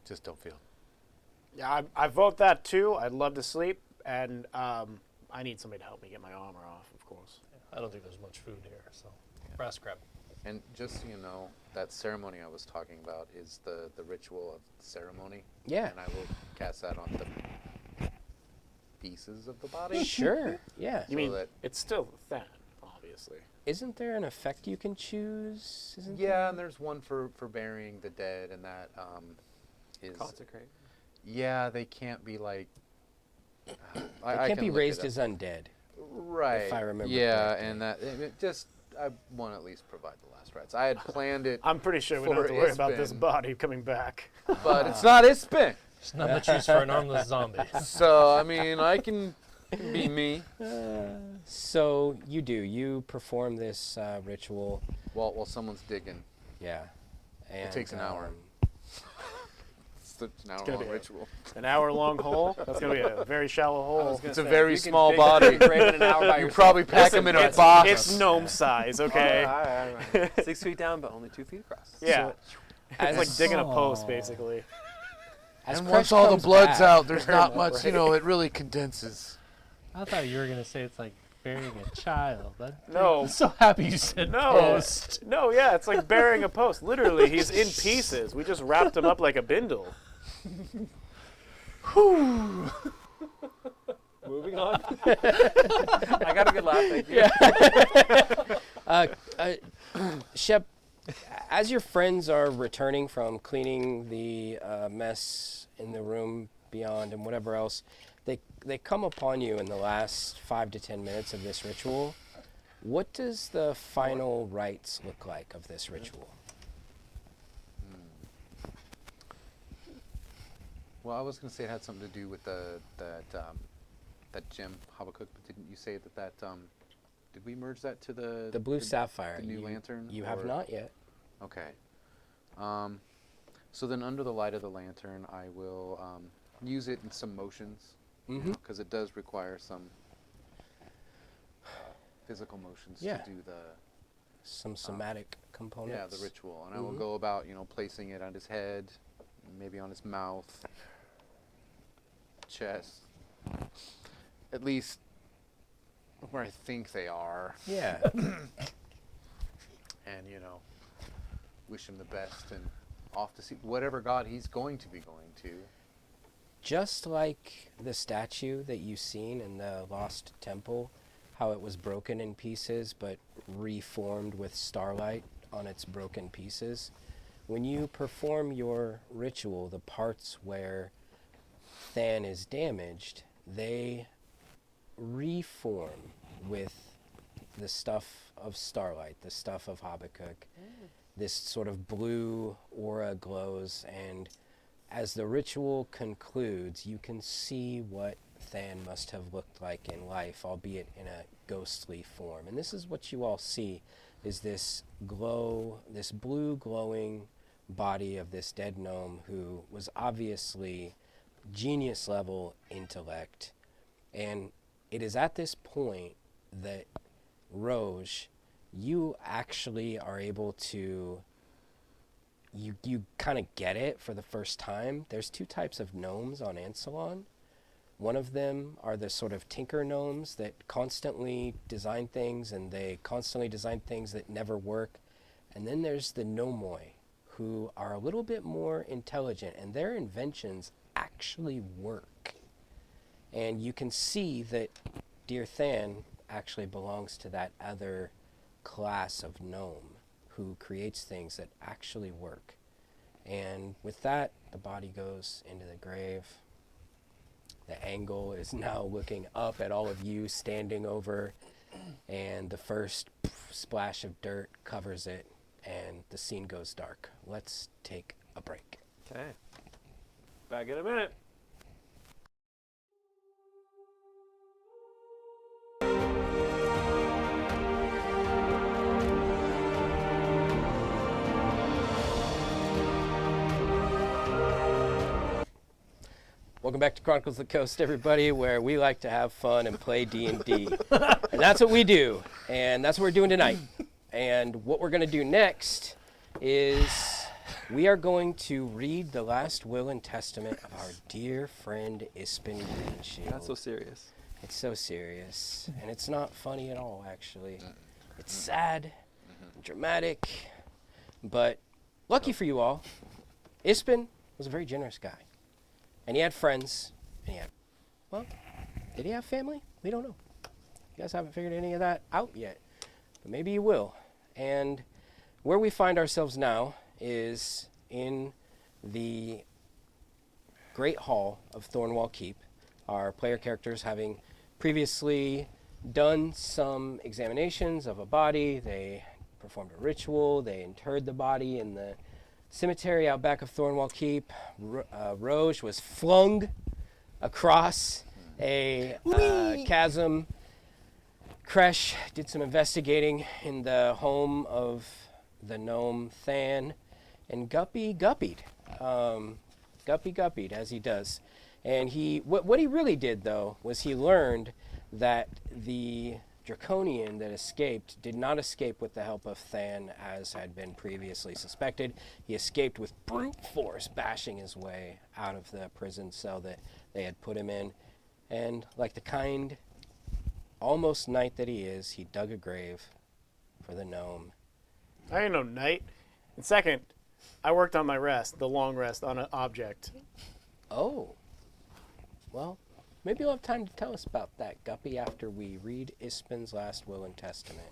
Just don't feel. Yeah, I vote that too. I'd love to sleep, and I need somebody to help me get my armor off, of course. I don't think there's much food here, so. Brass crab. And just so you know, that ceremony I was talking about is the ritual of the ceremony. Yeah. And I will cast that on the pieces of the body. Sure, yeah. You mean that- it's still thin, obviously. Isn't there an effect you can choose? Isn't Yeah, there? and there's one for burying the dead, and that is. Consecrate. Yeah, they can't be like. They I can't can be look it raised up. as undead. Right. if I remember Yeah, correctly. and that it just I want to at least provide the last rites. I had planned it, I'm pretty sure we don't have For to worry about this Isbin. body coming back. but it's not Isbin. There's not much use for an armless zombie. So I mean, I can be me. So you perform this ritual. While someone's digging. Yeah. And, takes an hour. It's an gonna hour-long be a- ritual. An hour-long hole? That's going to be a very shallow hole. It's a very small body. An hour by You yourself. probably pack them in a It's, box. it's gnome size, okay? All right. 6 feet down, but only 2 feet across. Yeah. As, It's like digging a post, basically. as And Kresh once all the comes blood's back- out, there's not much, you know, it really condenses. I thought you were gonna say it's like burying a child. No. I'm so happy you said No. post. No, yeah, it's like burying a post. Literally, he's in pieces. We just wrapped him up like a bindle. Moving on. I got a good laugh. Thank you. Shep, as your friends are returning from cleaning the mess in the room beyond and whatever else, they come upon you in the last 5 to 10 minutes of this ritual. What does the final rites look like of this ritual? Well, I was going to say it had something to do with that gem Habakkuk, but didn't you say that did we merge that to The blue sapphire. the new you, lantern, You have or- not yet. Okay. So then under the light of the lantern, I will use it in some motions, Mm-hmm. because it does require some physical motions Yeah. to do the Some somatic components. the ritual. And I will go about, placing it on his head, maybe on his mouth, chest, at least where I think they are, Yeah. and wish him the best and off to see whatever god he's going to be going to. Just like the statue that you've seen in the Lost Temple, how it was broken in pieces but reformed with starlight on its broken pieces. When you perform your ritual, the parts where Than is damaged, they reform with the stuff of starlight, the stuff of Habakkuk. This sort of blue aura glows, and as the ritual concludes, you can see what Than must have looked like in life, albeit in a ghostly form. And this is what you all see, is this glow, this blue glowing body of this dead gnome who was obviously genius level intellect. And it is at this point that Roge, you actually are able to, you kind of get it for the first time. There's two types of gnomes on Ansalon. One of them are the sort of tinker gnomes that constantly design things, and they constantly design things that never work. And then there's the gnomoi, who are a little bit more intelligent, and their inventions actually work. And you can see that Dear Than actually belongs to that other class of gnome who creates things that actually work. And with that, the body goes into the grave. The angle is now looking up at all of you standing over, and the first splash of dirt covers it, and the scene goes dark. Let's take a break. Okay. Back in a minute. Welcome back to Chronicles of the Coast, everybody, where we like to have fun and play D&D. And that's what we do, and that's what we're doing tonight. And what we're going to do next is we are going to read the last will and testament of our dear friend Ispin Greenshield. Not so serious. It's so serious, and it's not funny at all, actually. It's sad, and dramatic, but lucky for you all, Ispin was a very generous guy. And he had friends, and he had, well, did he have family? We don't know. You guys haven't figured any of that out yet, but maybe you will. And where we find ourselves now is in the Great Hall of Thornwall Keep. Our player characters having previously done some examinations of a body. They performed a ritual. They interred the body in the cemetery out back of Thornwall Keep. Roge was flung across a chasm. Kresh did some investigating in the home of the gnome Than, and Guppy guppied. Guppy guppied, as he does. And what he really did, though, was he learned that the Draconian that escaped did not escape with the help of Than, as had been previously suspected. He escaped with brute force, bashing his way out of the prison cell that they had put him in. And like the kind, almost knight that he is, he dug a grave for the gnome. I ain't no knight. And second, I worked on my rest, the long rest, on an object. Oh. Well, maybe you'll have time to tell us about that, Guppy, after we read Ispin's last will and testament.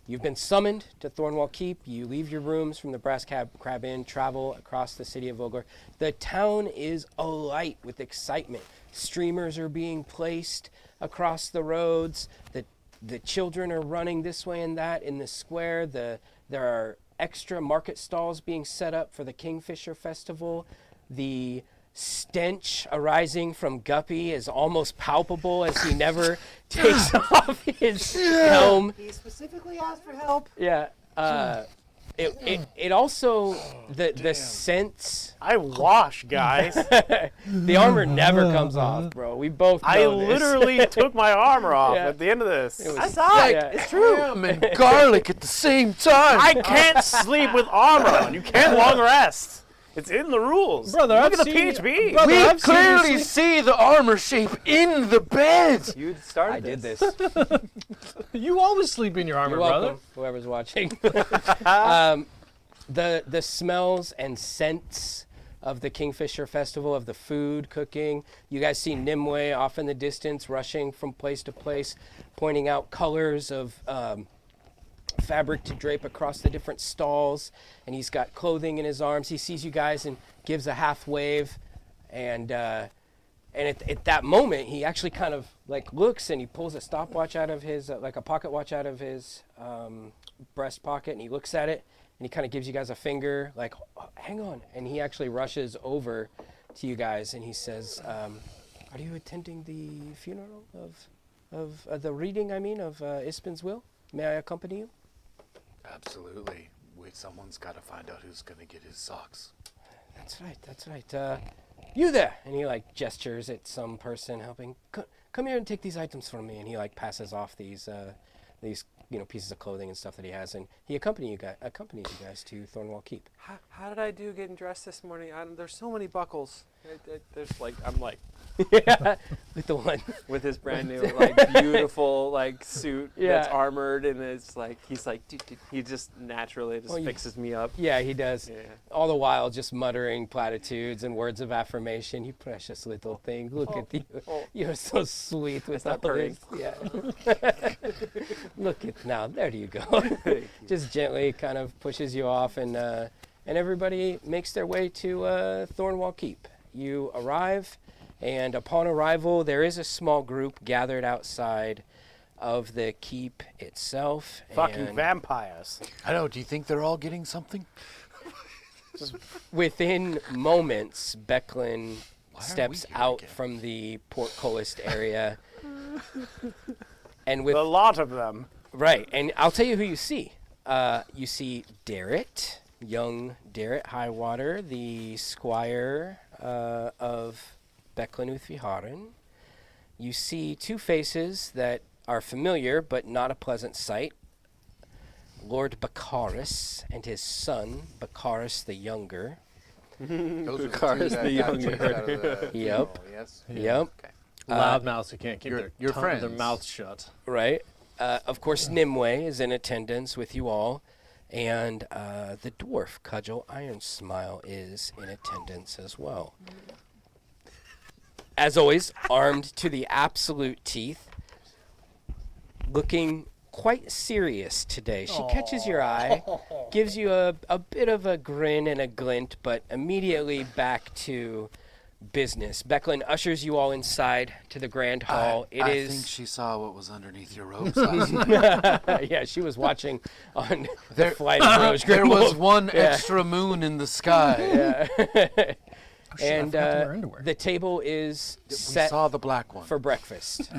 You've been summoned to Thornwall Keep. You leave your rooms from the Brass Crab Inn, travel across the city of Vogler. The town is alight with excitement. Streamers are being placed across the roads. The children are running this way and that in the square. There are extra market stalls being set up for the Kingfisher Festival. The stench arising from Guppy is almost palpable as he never takes off his helm. He specifically asked for help. Yeah. it also the sense. I wash, guys. The armor never comes off, bro. We both know I this. literally took my armor off Yeah. at the end of this. It was- I saw it. yeah. It's true. Ham and garlic at the same time. I can't sleep with armor on. You can't long rest. It's in the rules. Brother, Look I've at the seen- PHB. Brother, We I've seen you clearly sleep- see the armor shape in the bed. You started I did this. You always sleep in your armor, You're brother. welcome, whoever's watching. The smells and scents of the Kingfisher Festival, of the food cooking. You guys see Nimue off in the distance, rushing from place to place, pointing out colors of fabric to drape across the different stalls. And he's got clothing in his arms. He sees you guys and gives a half wave. And at that moment, he actually kind of like looks and he pulls a stopwatch out of his, like a pocket watch out of his breast pocket, and he looks at it and he kind of gives you guys a finger, like, "Oh, hang on." And he actually rushes over to you guys and he says, "Are you attending the funeral of the reading? I mean, of Ispin's will? May I accompany you?" Absolutely. Someone's got to find out who's gonna get his socks. That's right. That's right. You there? And he like gestures at some person helping. Come here and take these items from me. And he like passes off these pieces of clothing and stuff that he has, and he accompanies you guys to Thornwall Keep. How did I do getting dressed this morning? There's so many buckles. I'm like Yeah, with the one. with his brand new like beautiful like suit that's Yeah. armored, and it's like he's like he just naturally just Well, you- fixes me up. Yeah, he does. Yeah. All the while just muttering platitudes and words of affirmation. You precious little thing. Look at you. Oh. You're so sweet with all not purring. this. Yeah. Look at now. There you go. Just gently kind of pushes you off, and everybody makes their way to Thornwall Keep. You arrive, and upon arrival, there is a small group gathered outside of the keep itself. Fucking and vampires. I know. Do you think they're all getting something? within moments, Becklin Why are steps we here out again? from the portcullis area, and with A lot of them. right, and I'll tell you who you see. You see Darrett, young Darrett Highwater, the squire of Becklin Uthviharen. You see two faces that are familiar but not a pleasant sight. Lord Baccharis and his son, Baccharis the Younger. Those are Cars, two the that got younger. chased out of the Yep. funeral, Yes. Yep. Okay. Loudmouths who can't keep your their friends. their mouths shut. Right. Of course, Nimue is in attendance with you all, and the dwarf Cudgel Ironsmile is in attendance as well. As always, armed to the absolute teeth, looking quite serious today. She catches your eye, gives you a bit of a grin and a glint, but immediately back to business. Becklin ushers you all inside to the grand hall. I think she saw what was underneath your robes. Yeah, she was watching on the flight of Rose There was Grimwolf. one Yeah. extra moon in the sky. And forgot to wear underwear. the table is We set saw the black one. for breakfast.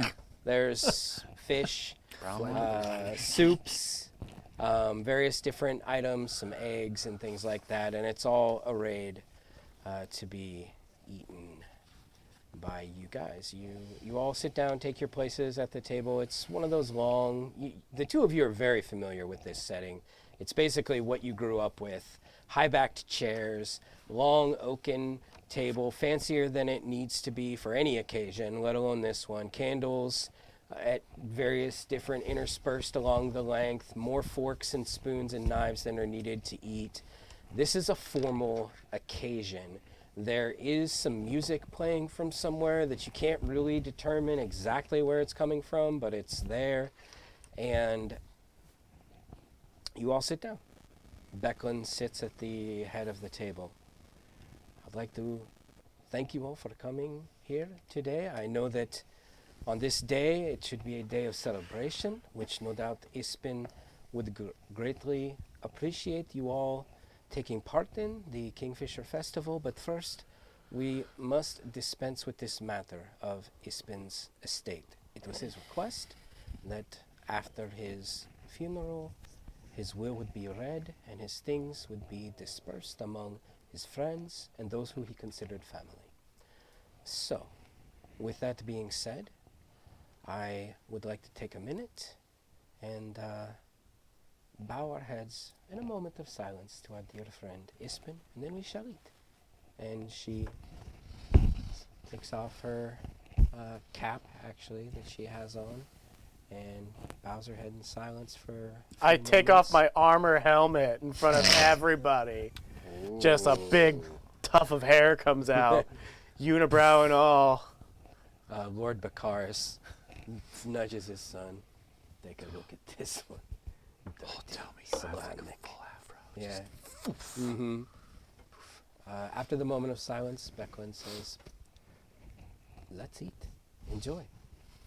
There's fish, Brown one. soups, various different items, some eggs and things like that, and it's all arrayed to be eaten by you guys. You all sit down, take your places at the table. It's one of those long. The two of you are very familiar with this setting. It's basically what you grew up with: high-backed chairs, long oaken table, fancier than it needs to be for any occasion, let alone this one. Candles at various different interspersed along the length, more forks and spoons and knives than are needed to eat. This is a formal occasion. There is some music playing from somewhere that you can't really determine exactly where it's coming from, but it's there. And you all sit down. Becklin sits at the head of the table. I'd like to thank you all for coming here today. I know that on this day, it should be a day of celebration, which no doubt Ispin would greatly appreciate you all taking part in the Kingfisher Festival. But first, we must dispense with this matter of Ispin's estate. It was his request that after his funeral, his will would be read, and his things would be dispersed among his friends and those who he considered family. So, with that being said, I would like to take a minute and bow our heads in a moment of silence to our dear friend Ispin, and then we shall eat. And she takes off her cap, actually, that she has on, and bows her head in silence for a I few take moments. off my armor helmet in front of everybody. Just a big tuft of hair comes out, unibrow and all. Lord Baccharis nudges his son. Take a look at this one. Tell me, Solamnic. Yeah. Mm-hmm. After the moment of silence, Becklin says, "Let's eat. Enjoy.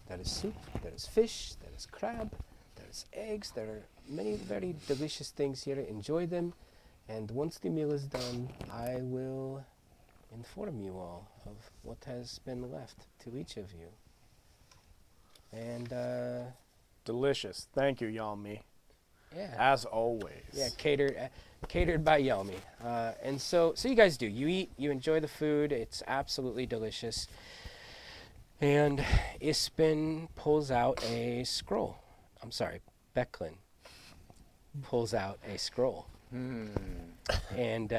There is soup, there is fish, there is crab, there is eggs, there are many very delicious things here. Enjoy them. And once the meal is done, I will inform you all of what has been left to each of you." And, Delicious. Thank you, Yalmi. yeah. As always. Yeah, catered by Yelmi. And so you guys do. You eat, you enjoy the food. It's absolutely delicious. And Ispin pulls out a scroll. I'm sorry, Becklin pulls out a scroll. And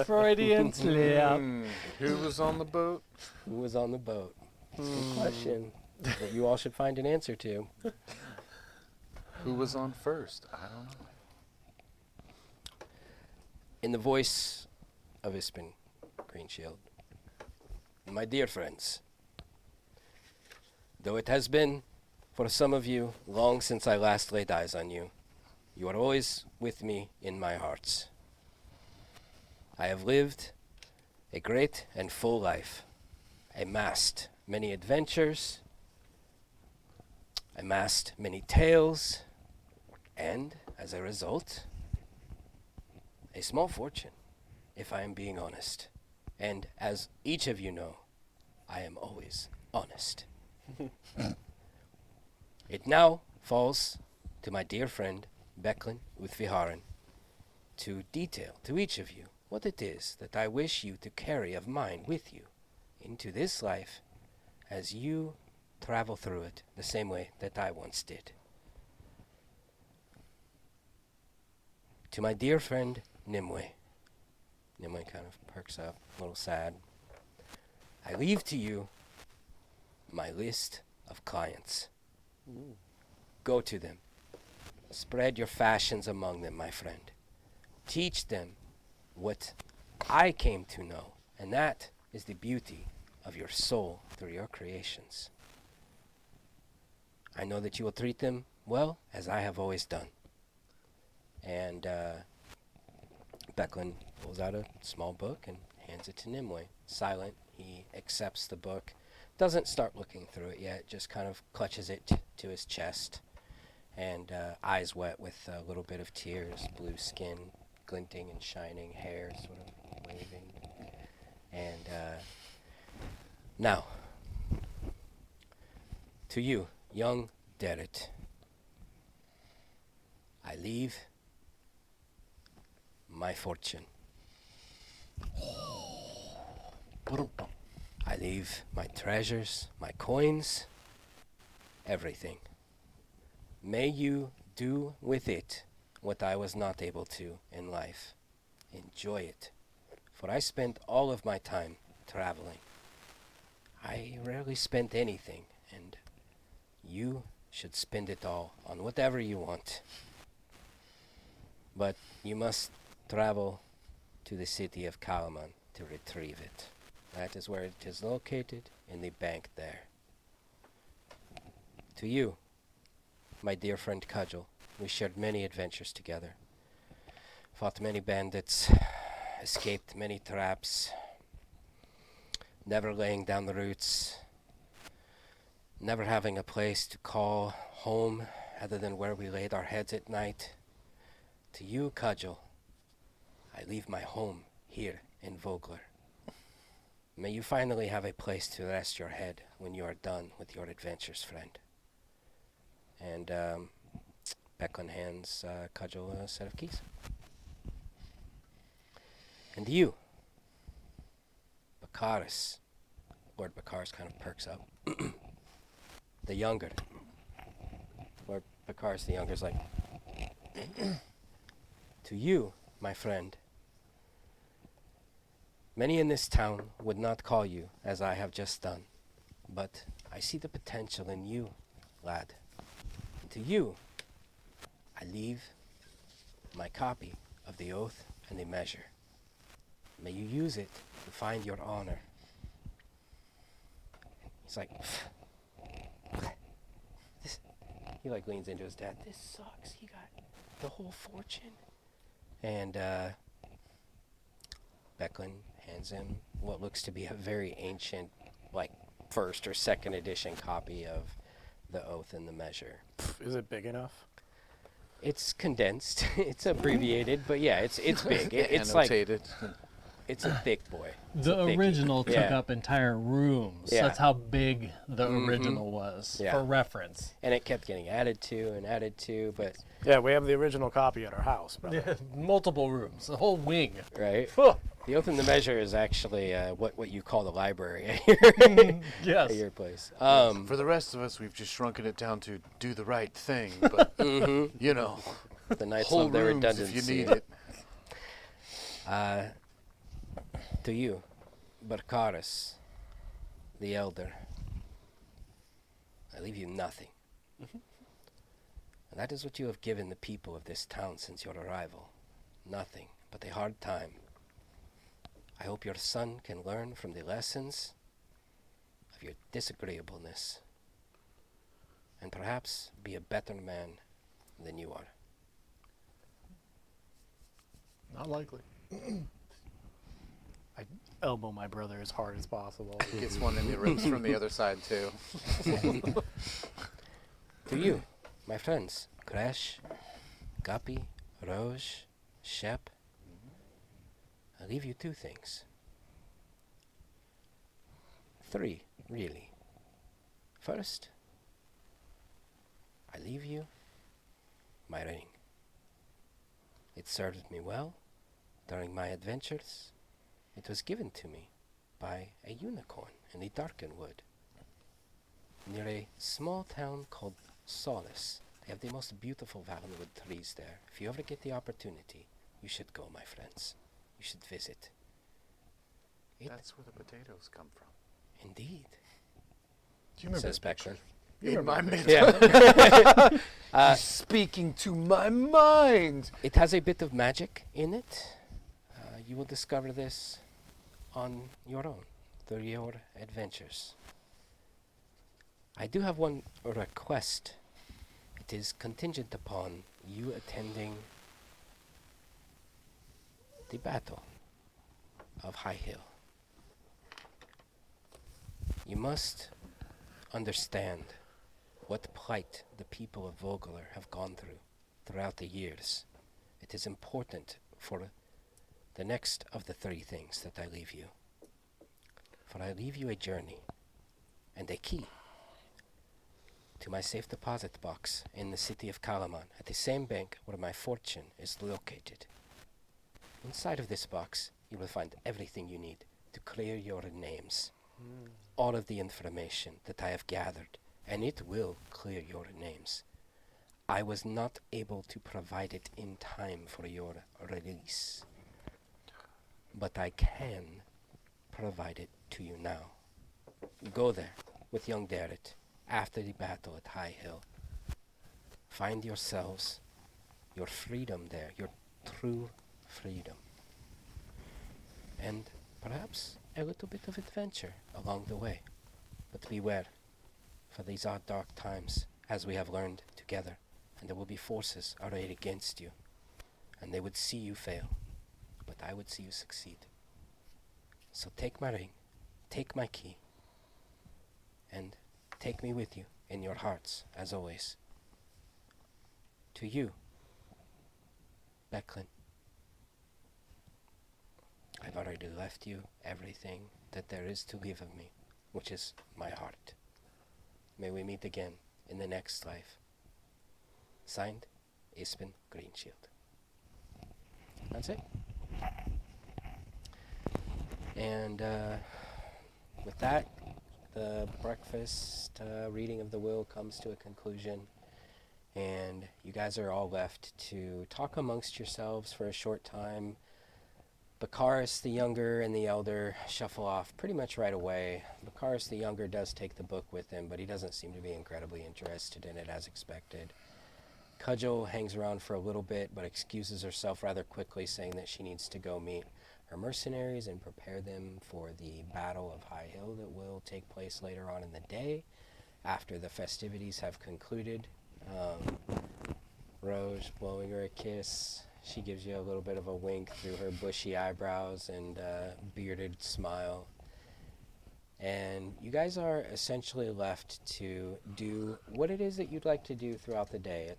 Freudian slip. Who was on the boat? who was on the boat? That's a good question that you all should find an answer to. Who was on first? I don't know. In the voice of Ispin Greenshield. My dear friends, though it has been, for some of you, long since I last laid eyes on you, you are always with me in my hearts. I have lived a great and full life, amassed many adventures, amassed many tales, and, as a result, a small fortune, if I am being honest. And as each of you know, I am always honest. It now falls to my dear friend, Becklin Uthviharan, to detail to each of you what it is that I wish you to carry of mine with you into this life as you travel through it the same way that I once did. To my dear friend, Nimue. Nimue kind of perks up, a little sad. I leave to you my list of clients. Go to them. Spread your fashions among them, my friend. Teach them what I came to know, and that is the beauty of your soul through your creations. I know that you will treat them well, as I have always done. And Becklin pulls out a small book and hands it to Nimue. Silent, he accepts the book, doesn't start looking through it yet, just kind of clutches it to his chest, and eyes wet with a little bit of tears, blue skin, glinting and shining, hair sort of waving. And now, to you, young Derrit, I leave my fortune. I leave my treasures, my coins, everything. May you do with it what I was not able to in life. Enjoy it. For I spent all of my time traveling. I rarely spent anything, and you should spend it all on whatever you want. But you must travel to the city of Kalaman to retrieve it. That is where it is located, in the bank there. To you, my dear friend Cudgel, we shared many adventures together. Fought many bandits, escaped many traps, never laying down the roots, never having a place to call home other than where we laid our heads at night. To you, Cudgel, I leave my home here in Vogler. May you finally have a place to rest your head when you are done with your adventures, friend. And Becklin hands Cudgel a set of keys. And you, Bakaris. Lord Bakaris kind of perks up. The younger. Lord Bakaris the younger is like, to you, my friend, many in this town would not call you as I have just done, but I see the potential in you, lad. To you, I leave my copy of the Oath and the Measure. May you use it to find your honor. He's like, this. He like leans into his dad. This sucks. He got the whole fortune. And Becklin hands him what looks to be a very ancient, like first or second edition copy of the Oath and the Measure. Is it big enough? It's condensed. It's abbreviated, but yeah, it's big. It's like Annotated. it's a thick boy. It's The a thickie. original took Yeah. up entire rooms. Yeah. That's how big the original was, Yeah. for reference. And it kept getting added to, but Yeah, we have the original copy at our house, brother. Multiple rooms, a whole wing. right. Huh. The Oath and the Measure is actually what you call the library at Yes. your place. For the rest of us, we've just shrunken it down to do the right thing, but you know, The Knights whole love their rooms redundancy. if you need it. To you, Barkaris, the Elder, I leave you nothing. And that is what you have given the people of this town since your arrival. Nothing but a hard time. I hope your son can learn from the lessons of your disagreeableness and perhaps be a better man than you are. Not likely. I elbow my brother as hard as possible. Gets one in the ribs from the other side too. To you, my friends, Crash, Guppy, Roj, Shep, I leave you two things. Three, really. First, I leave you my ring. It served me well during my adventures. It was given to me by a unicorn in the Darkenwood, near a small town called Solace. They have the most beautiful Valenwood trees there. If you ever get the opportunity, you should go, my friends. You should visit. That's where the potatoes come from. Indeed, Do you remember says the picture? Becklin. In my mind. Yeah. Speaking to my mind. It has a bit of magic in it. You will discover this on your own, through your adventures. I do have one request. It is contingent upon you attending the Battle of High Hill. You must understand what plight the people of Vogeler have gone through throughout the years. It is important for the next of the three things that I leave you. For I leave you a journey and a key to my safe deposit box in the city of Kalaman, at the same bank where my fortune is located. Inside of this box, you will find everything you need to clear your names. All of the information that I have gathered, and it will clear your names. I was not able to provide it in time for your release, but I can provide it to you now. Go there with young Darrett after the battle at High Hill. Find yourselves your freedom there, your true freedom. And perhaps a little bit of adventure along the way. But beware, for these are dark times, as we have learned together, and there will be forces arrayed against you, and they would see you fail, but I would see you succeed. So take my ring, take my key, and take me with you in your hearts, as always. To you, Becklin, I've already left you everything that there is to leave of me, which is my heart. May we meet again in the next life. Signed, Espen Greenshield. That's it. And with that, the breakfast reading of the will comes to a conclusion, and you guys are all left to talk amongst yourselves for a short time. Bakaris the younger and the elder shuffle off pretty much right away. Bakaris the younger does take the book with him, but he doesn't seem to be incredibly interested in it as expected. Cudgel hangs around for a little bit, but excuses herself rather quickly, saying that she needs to go meet her mercenaries and prepare them for the Battle of High Hill that will take place later on in the day, after the festivities have concluded. Rose blowing her a kiss. She gives you a little bit of a wink through her bushy eyebrows and bearded smile. And you guys are essentially left to do what it is that you'd like to do throughout the day. At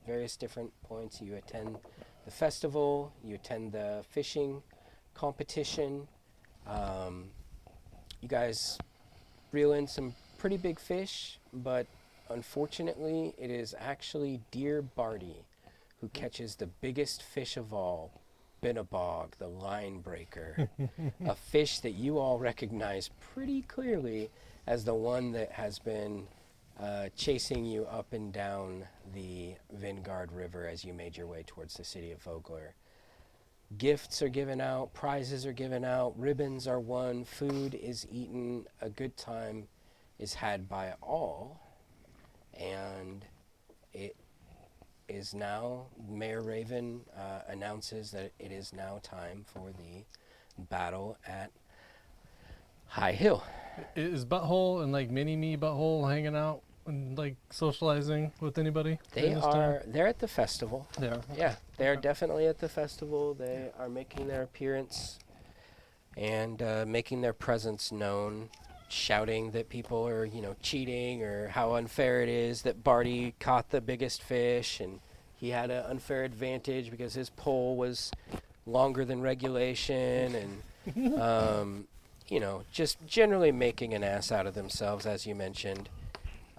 various different points, you attend the festival, you attend the fishing competition. You guys reel in some pretty big fish, but unfortunately, it is actually Dear Barty who catches the biggest fish of all, Binnabog, the line breaker, a fish that you all recognize pretty clearly as the one that has been chasing you up and down the Vingard River as you made your way towards the city of Vogler. Gifts are given out, prizes are given out, ribbons are won, food is eaten, a good time is had by all, and it is now, Mayor Raven announces that it is now time for the battle at High Hill. Is Butthole and like Mini-Me Butthole hanging out and like socializing with anybody? during this time? They're at the festival. Yeah. Yeah, they're definitely at the festival. They are making their appearance and making their presence known, shouting that people are, cheating, or how unfair it is that Barty caught the biggest fish and he had an unfair advantage because his pole was longer than regulation, and just generally making an ass out of themselves, as you mentioned.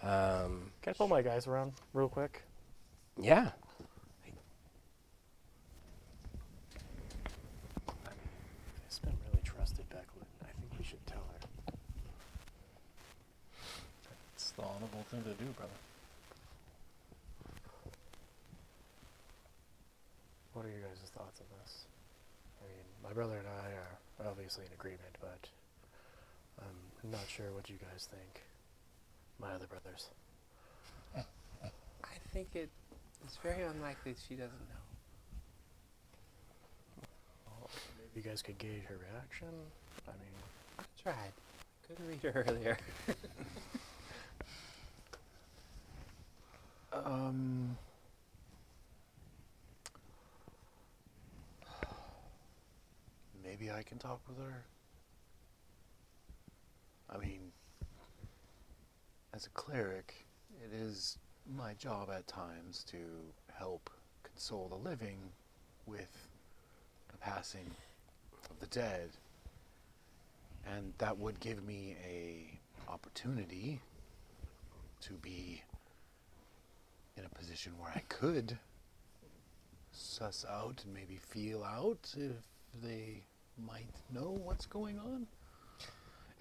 Can I pull my guys around real quick? Yeah. It's been really trusted Beckwood. I think we should tell her. It's the honorable thing to do, brother. What are your guys' thoughts on this? I mean, my brother and I are obviously in agreement, but I'm not sure what you guys think. My other brothers. I think it's very unlikely she doesn't know. Well, maybe you guys could gauge her reaction. I mean, I tried. Couldn't read her earlier. Maybe I can talk with her. I mean, as a cleric, it is my job at times to help console the living with the passing of the dead. And that would give me a opportunity to be in a position where I could suss out and maybe feel out if they might know what's going on.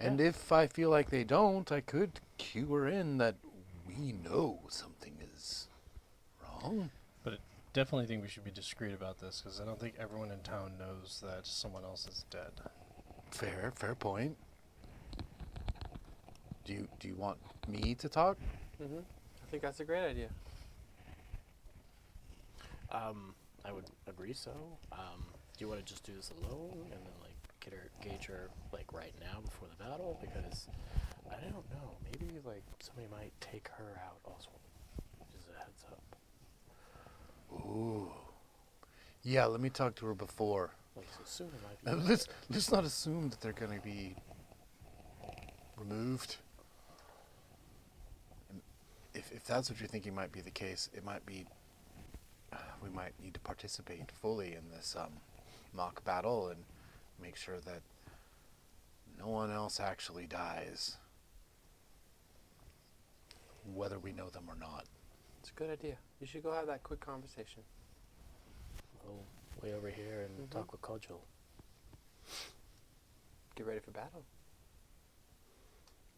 And if I feel like they don't, I could cue her in that we know something is wrong. But I definitely think we should be discreet about this, because I don't think everyone in town knows that someone else is dead. Fair point. Do you want me to talk? Mm-hmm. I think that's a great idea. I would agree so. Do you want to just do this alone and then gauge her right now before the battle? Because I don't know. Maybe somebody might take her out also. Just a heads up. Ooh. Yeah, let me talk to her before. So soon it might be. Let's not assume that they're going to be removed. And if that's what you're thinking might be the case, it might be we might need to participate fully in this mock battle and make sure that no one else actually dies, whether we know them or not. It's a good idea. You should go have that quick conversation. We'll way over here and talk with Kojal. Get ready for battle.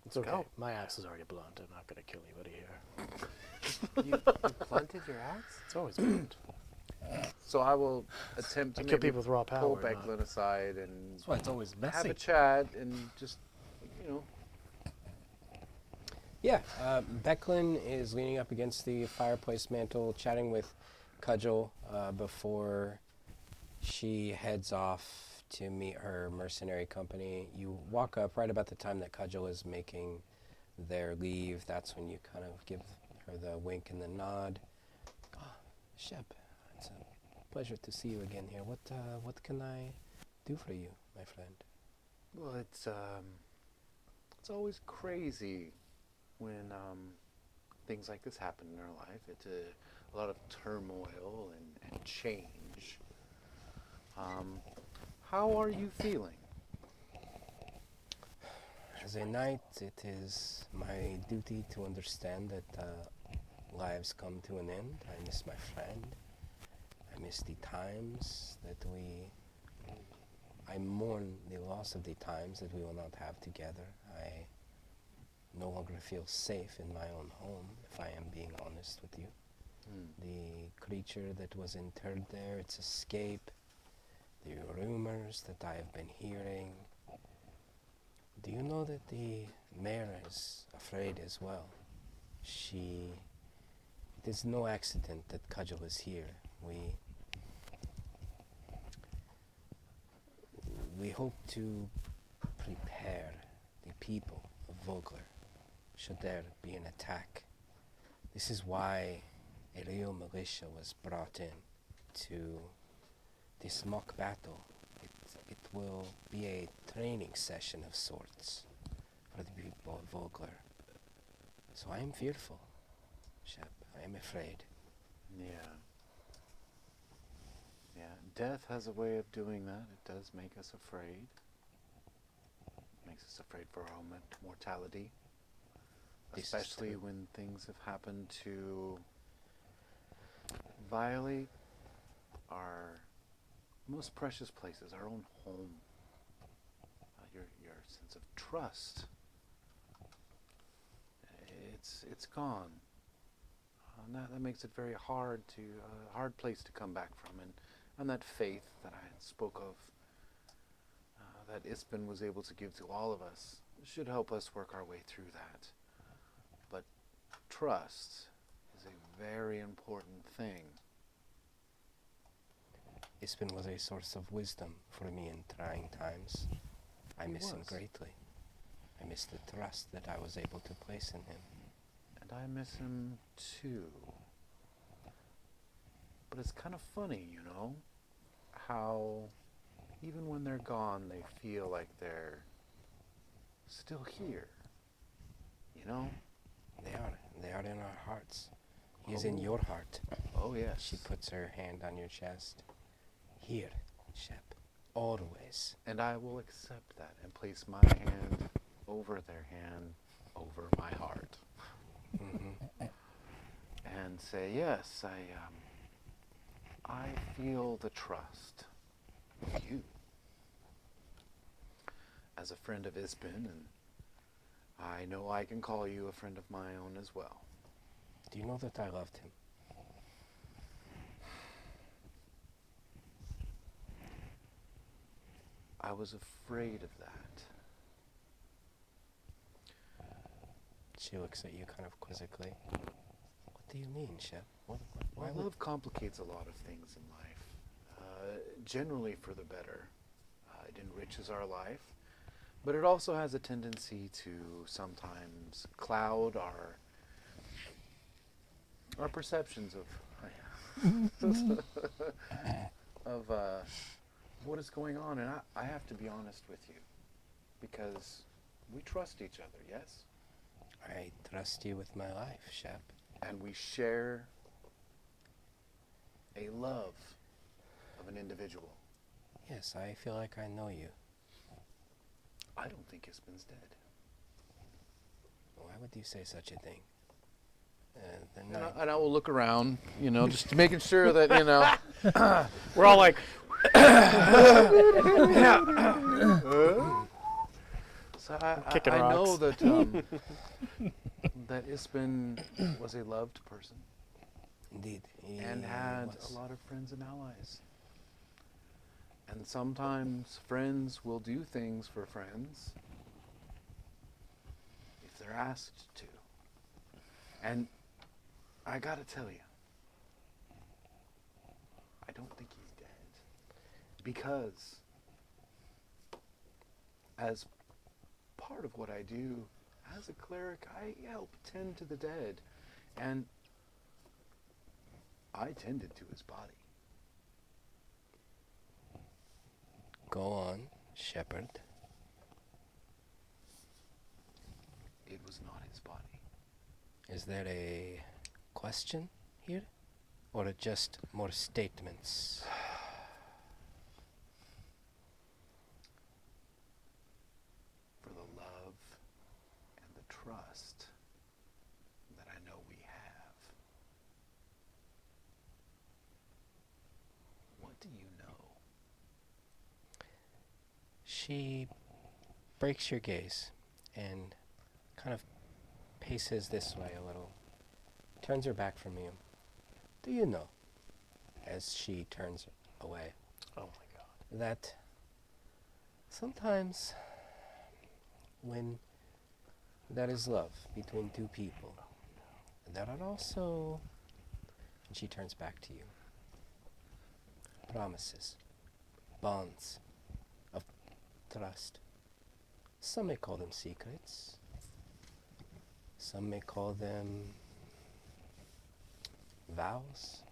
It's okay. Go. My axe is already blunt. I'm not going to kill anybody here. You blunted your axe? It's always blunt. So I will attempt to I kill maybe people with raw pull power. not- Becklin aside and That's why it's always have messy. a chat and just, you know, Yeah, Becklin is leaning up against the fireplace mantle, chatting with Cudgel before she heads off to meet her mercenary company. You walk up right about the time that Cudgel is making their leave. That's when you kind of give her the wink and the nod. Oh, Shep, it's a pleasure to see you again here. What can I do for you, my friend? well, it's always crazy when things like this happen in our life. It's a lot of turmoil and change. How are you feeling? As a knight, it is my duty to understand that lives come to an end. I miss my friend. I miss the times that I mourn the loss of the times that we will not have together. I no longer feel safe in my own home, if I am being honest with you. The creature that was interred there, its escape, the rumors that I have been hearing. Do you know that the mayor is afraid as well? It is no accident that Cudgel is here. We hope to prepare the people of Vogler should there be an attack. This is why a real militia was brought in to this mock battle. It will be a training session of sorts for the people of Vogler. So I am fearful, Shep. I am afraid. Yeah. Yeah, death has a way of doing that. It does make us afraid. Makes us afraid for our own mortality. This is Especially true. when things have happened to violate our most precious places, our own home, your sense of trust. It's gone. And that makes it very hard hard place to come back from, and that faith that I spoke of, that Ispen was able to give to all of us, should help us work our way through that. But trust is a very important thing. Ispen was a source of wisdom for me in trying times. I He miss him was. greatly. I miss the trust that I was able to place in him. And I miss him too. But it's kind of funny, you know, how even when they're gone, they feel like they're still here. You know? They are in our hearts. He is in Oh. your heart. Oh, yes. She puts her hand on your chest. Here, Shep. Always. And I will accept that and place my hand over their hand, over my heart. Mm-hmm. And say, yes, I feel the trust of you. As a friend of Ispen, and I know I can call you a friend of my own as well. Do you know that I loved him? I was afraid of that. She looks at you kind of quizzically. What do you mean, Shep? Why Well, would... love complicates a lot of things in life, generally for the better. It enriches our life, but it also has a tendency to sometimes cloud our perceptions of of what is going on. And I have to be honest with you, because we trust each other, yes? I trust you with my life, Shep. And we share a love of an individual. Yes, I feel like I know you. I don't think Ispen's dead. Why would you say such a thing? the And night. I will look around, just making sure that, We're all like, So Kicking I know rocks. that that Ispen was a loved person Indeed. He and had was. a lot of friends and allies. And sometimes friends will do things for friends if they're asked to. And I gotta tell you, I don't think he's dead. Because as part of what I do as a cleric, I help tend to the dead. And I tended to his body. Go on, shepherd. It was not his body. Is there a question here? Or just more statements? For the love and the trust that I know we have. What do you know? She breaks your gaze and kind of paces this way a little. Turns her back from you. Do you know, as she turns away, oh my god. that sometimes when there is love between two people, there are also, and she turns back to you, promises, bonds of trust. Some may call them secrets. Some may call them vows.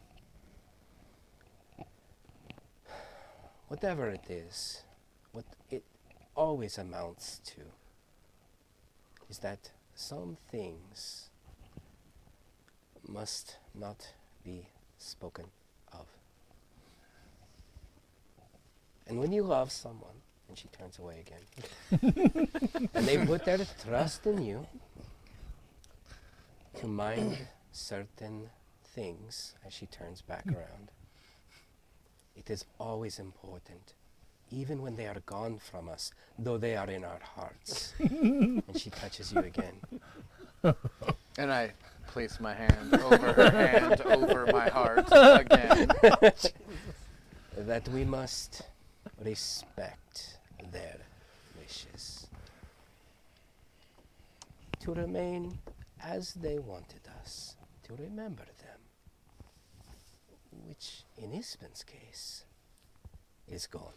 Whatever it is, what it always amounts to is that some things must not be spoken of. And when you love someone, and she turns away again, and they put their trust in you to mind certain things, as she turns back around, it is always important, even when they are gone from us, though they are in our hearts. And she touches you again. And I place my hand over her hand over my heart again. That we must respect their wishes. To remain as they wanted us, to remember them, which in Ispen's case is gone.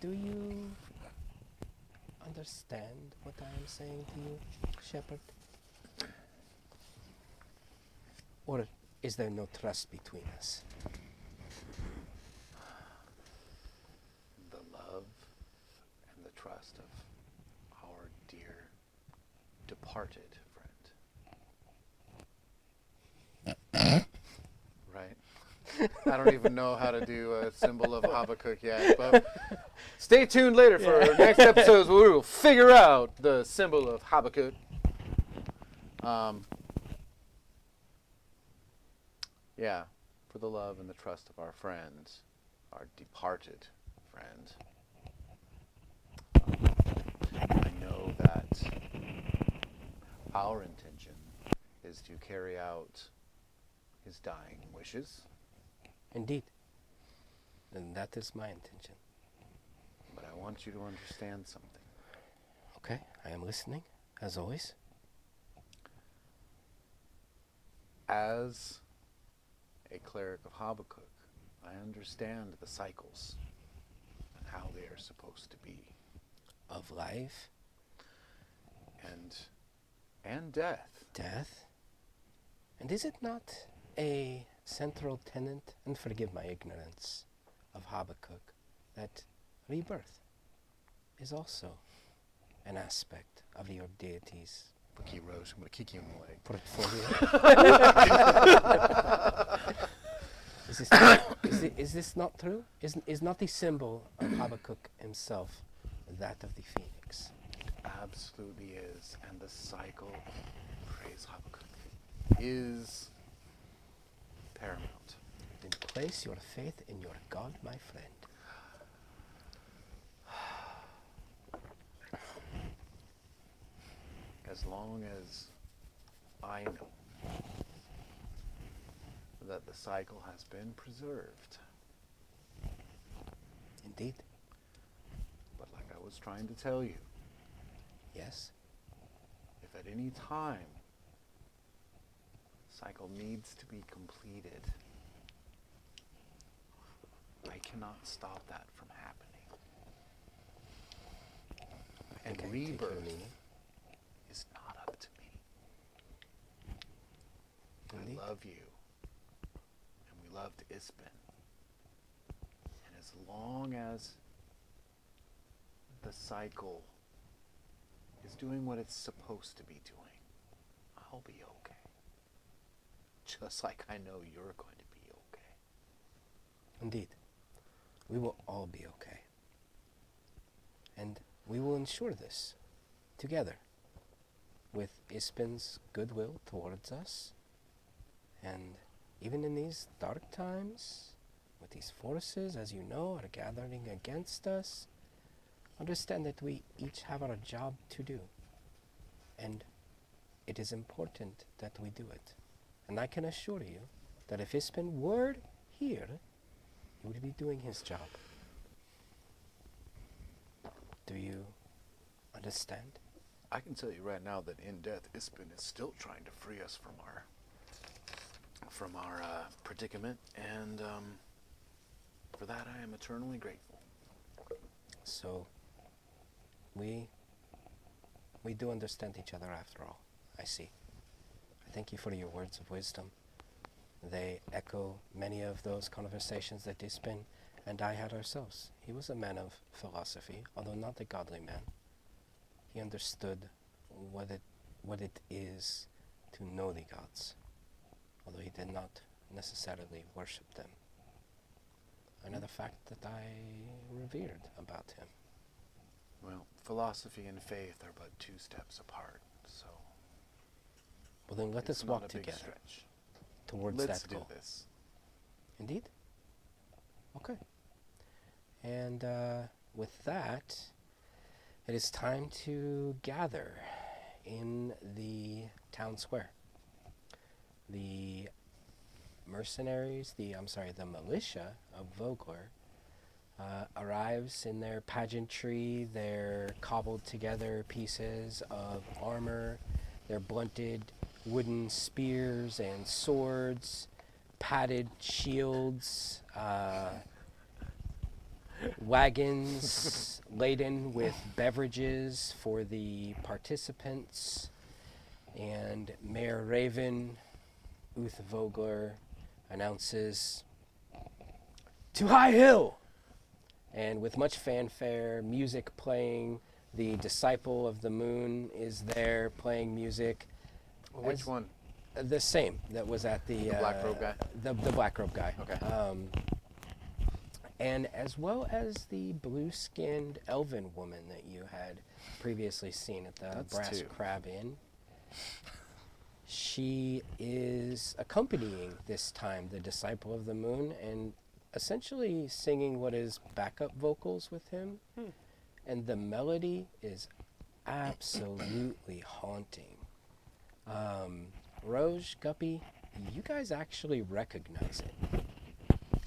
Do you understand what I am saying to you, shepherd? Or is there no trust between us? The love and the trust of our dear departed friend. Right? I don't even know how to do a symbol of Habakkuk yet, but stay tuned later for our next episodes where we will figure out the symbol of Habakkuk. Yeah, for the love and the trust of our friend, our departed friend. I know that our intention is to carry out his dying wishes, Indeed. And that is my intention. but I want you to understand something. Okay, I am listening, as always. As a cleric of Habakkuk, I understand the cycles and how they are supposed to be, Of life, and death. death. And is it not a central tenet, and forgive my ignorance, of Habakkuk, that rebirth is also an aspect of your deity's Wiki Rose, I'm going to kick you in the leg. portfolio? Is this not true? Is not the symbol of Habakkuk himself that of the phoenix? absolutely is. And the cycle, praise Habakkuk, is paramount. Then place your faith in your God, my friend. As long as I know that the cycle has been preserved. Indeed. But like I was trying to tell you, Yes. if at any time the cycle needs to be completed, I cannot stop that from happening. And Okay, take your rebirth meaning. is not up to me. Indeed. I love you. And we loved Ispin. And as long as the cycle is doing what it's supposed to be doing, I'll be okay. Just like I know you're going to be okay. Indeed. We will all be okay. And we will ensure this together with Ispin's goodwill towards us. And even in these dark times, with these forces, as you know, are gathering against us, understand that we each have our job to do. And it is important that we do it. And I can assure you that if Ispin were here, he would be doing his job. Do you understand? I can tell you right now that in death, Ispin is still trying to free us from our predicament, and for that I am eternally grateful. So, we do understand each other after all, I see. I thank you for your words of wisdom. They echo many of those conversations that Ispin and I had ourselves. He was a man of philosophy, although not a godly man. He understood what it is to know the gods, although he did not necessarily worship them. Another fact that I revered about him. Well, philosophy and faith are but 2 steps apart, so Well, then let it's us not walk a big together stretch. towards Let's that do goal. this. Indeed? Okay. And with that, it is time to gather in the town square. The mercenaries, the militia of Vogler arrives in their pageantry, their cobbled together pieces of armor, their blunted wooden spears and swords, padded shields, wagons laden with beverages for the participants, and Mayor Raven, Uth Vogler, announces, "To High Hill!" And with much fanfare, music playing, the Disciple of the Moon is there playing music. Which As- one? The same that was at the black robe guy? The black robe guy. Okay. And as well as the blue-skinned elven woman that you had previously seen at the That's Brass 2. Crab Inn. She is accompanying this time the Disciple of the Moon and essentially singing what is backup vocals with him. And the melody is absolutely haunting. Roj, Guppy, you guys actually recognize it.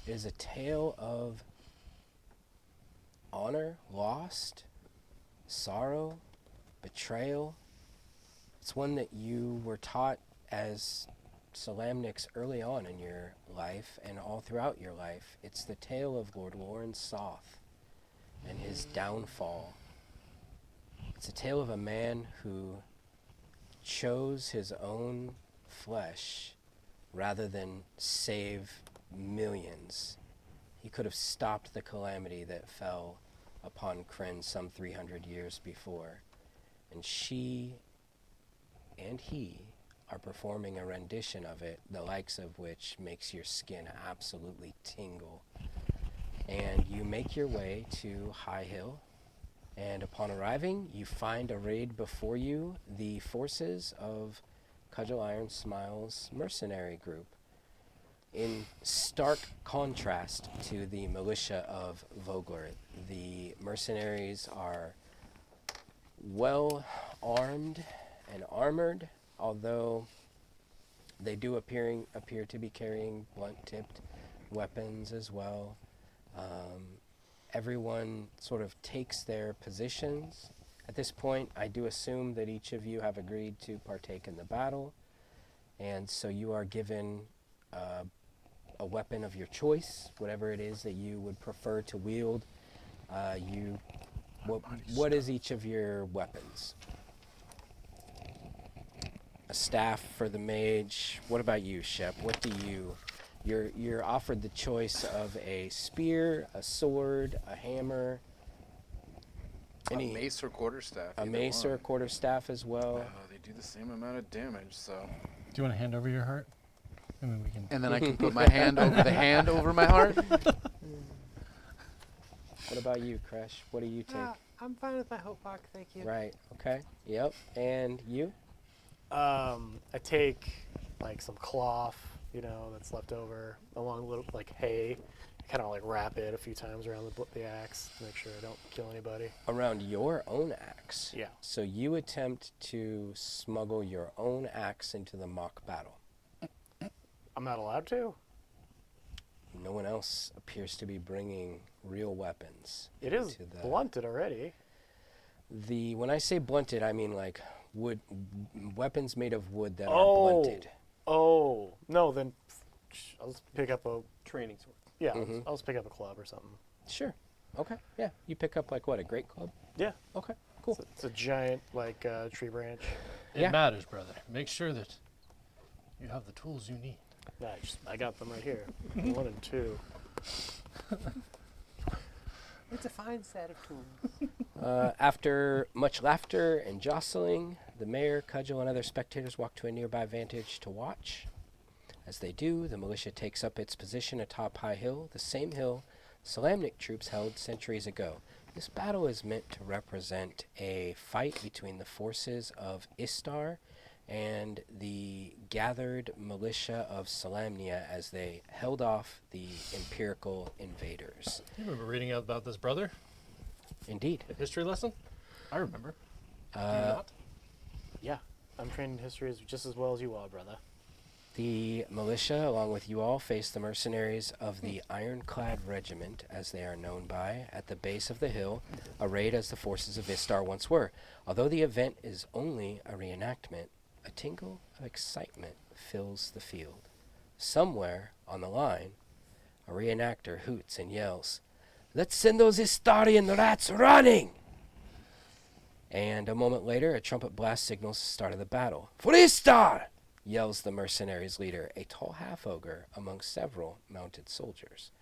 It is a tale of honor lost, sorrow, betrayal. It's one that you were taught as Salamnics early on in your life and all throughout your life. It's the tale of Lord Lauren Soth and his downfall. It's a tale of a man who chose his own flesh rather than save millions. He could have stopped the calamity that fell upon Kryn some 300 years before. And she and he are performing a rendition of it, the likes of which makes your skin absolutely tingle. And you make your way to High Hill, And upon arriving, you find arrayed before you the forces of Cudgel Iron Smile's mercenary group. In stark contrast to the militia of Vogler, the mercenaries are well armed and armored, although they do appear to be carrying blunt-tipped weapons as well. Everyone sort of takes their positions. At this point, I do assume that each of you have agreed to partake in the battle, and so you are given a weapon of your choice, whatever it is that you would prefer to wield. What is each of your weapons? A staff for the mage. What about you, Shep? What do you... You're offered the choice of a spear, a sword, a hammer, A mace or quarterstaff. a mace or a quarterstaff as well. They do the same amount of damage, so. Do you want to hand over your heart? I mean, we can. And then I can put my hand over the hand over my heart. What about you, Kresh? What do you take? I'm fine with my hope box, thank you. Right. Okay. Yep. And you? I take like some cloth, that's left over, along with little like hay. Kind of like wrap it a few times around the axe to make sure I don't kill anybody. Around your own axe. Yeah. So you attempt to smuggle your own axe into the mock battle. I'm not allowed to. No one else appears to be bringing real weapons. It is blunted already. When I say blunted, I mean like wood, weapons made of wood that are blunted. Oh, no, then I'll just pick up a Training sword. Yeah, I'll just pick up a club or something. Sure. Okay. Yeah. You pick up like what, a great club? Yeah. Okay. Cool. It's a giant like tree branch. It matters, brother. Make sure that you have the tools you need. I got them right here. 1 and 2. It's a fine set of tools. After much laughter and jostling, the mayor, Cudgel, and other spectators walk to a nearby vantage to watch. As they do, the militia takes up its position atop High Hill, the same hill Salamnic troops held centuries ago. This battle is meant to represent a fight between the forces of Istar and the gathered militia of Salamnia as they held off the empirical invaders. You remember reading about this brother? Indeed. A history lesson? I remember. Do you not? Yeah, I'm trained in history just as well as you are, brother. The militia, along with you all, face the mercenaries of the Ironclad Regiment, as they are known by, at the base of the hill, arrayed as the forces of Istar once were. Although the event is only a reenactment, a tingle of excitement fills the field. Somewhere on the line, a reenactor hoots and yells, "Let's send those Istarian rats running!" And a moment later, a trumpet blast signals the start of the battle. "For Istar!" yells the mercenaries' leader, a tall half-ogre among several mounted soldiers.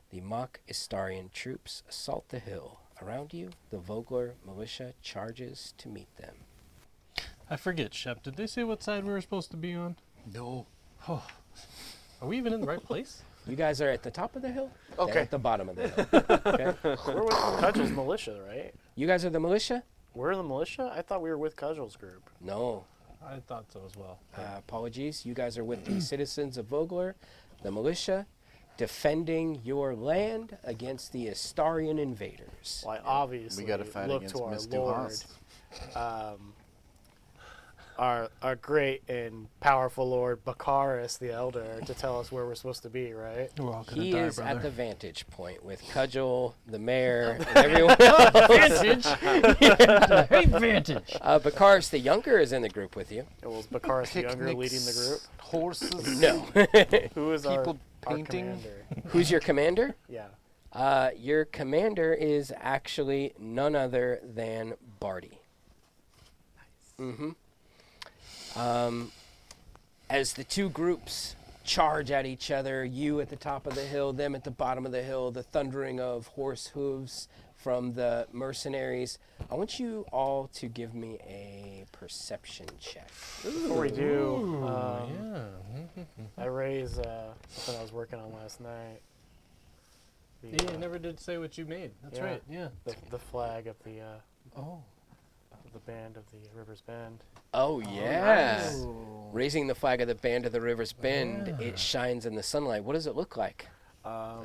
The mock Istarian troops assault the hill. Around you, the Vogler militia charges to meet them. I forget, Shep. Did they say what side we were supposed to be on? No. Are we even in the right place? You guys are at the top of the hill? They're Okay. at the bottom of the hill. Okay? We're with Cudgel's militia, right? You guys are the militia? We're the militia? I thought we were with Cudgel's group. No. I thought so as well. Apologies. You guys are with the citizens of Vogler, the militia, defending your land against the Istarian invaders. Well, I obviously We got to fight look against to our Miss Lord, Duhas. our great and powerful Lord Baccharis the Elder to tell us where we're supposed to be, right? We're all gonna He die, is brother. at the vantage point with Cudgel, the mayor, and everyone else. Vantage! Hey, vantage! Baccharis the younger is in the group with you. It was Baccharis the Younger leading the group. Horses. No. Who is People our painting. commander? Who's your commander? Yeah. Your commander is actually none other than Barty. Mm-hmm. As the two groups charge at each other, you at the top of the hill, them at the bottom of the hill, the thundering of horse hooves from the mercenaries, I want you all to give me a perception check. Before we do, Yeah. I raise something I was working on last night. Yeah, you never did say what you made. That's Yeah. right. Yeah. the flag of the Oh. the band of the River's Bend. Oh yeah. Oh. Raising the flag of the band of the River's Bend, Yeah. it shines in the sunlight. What does it look like?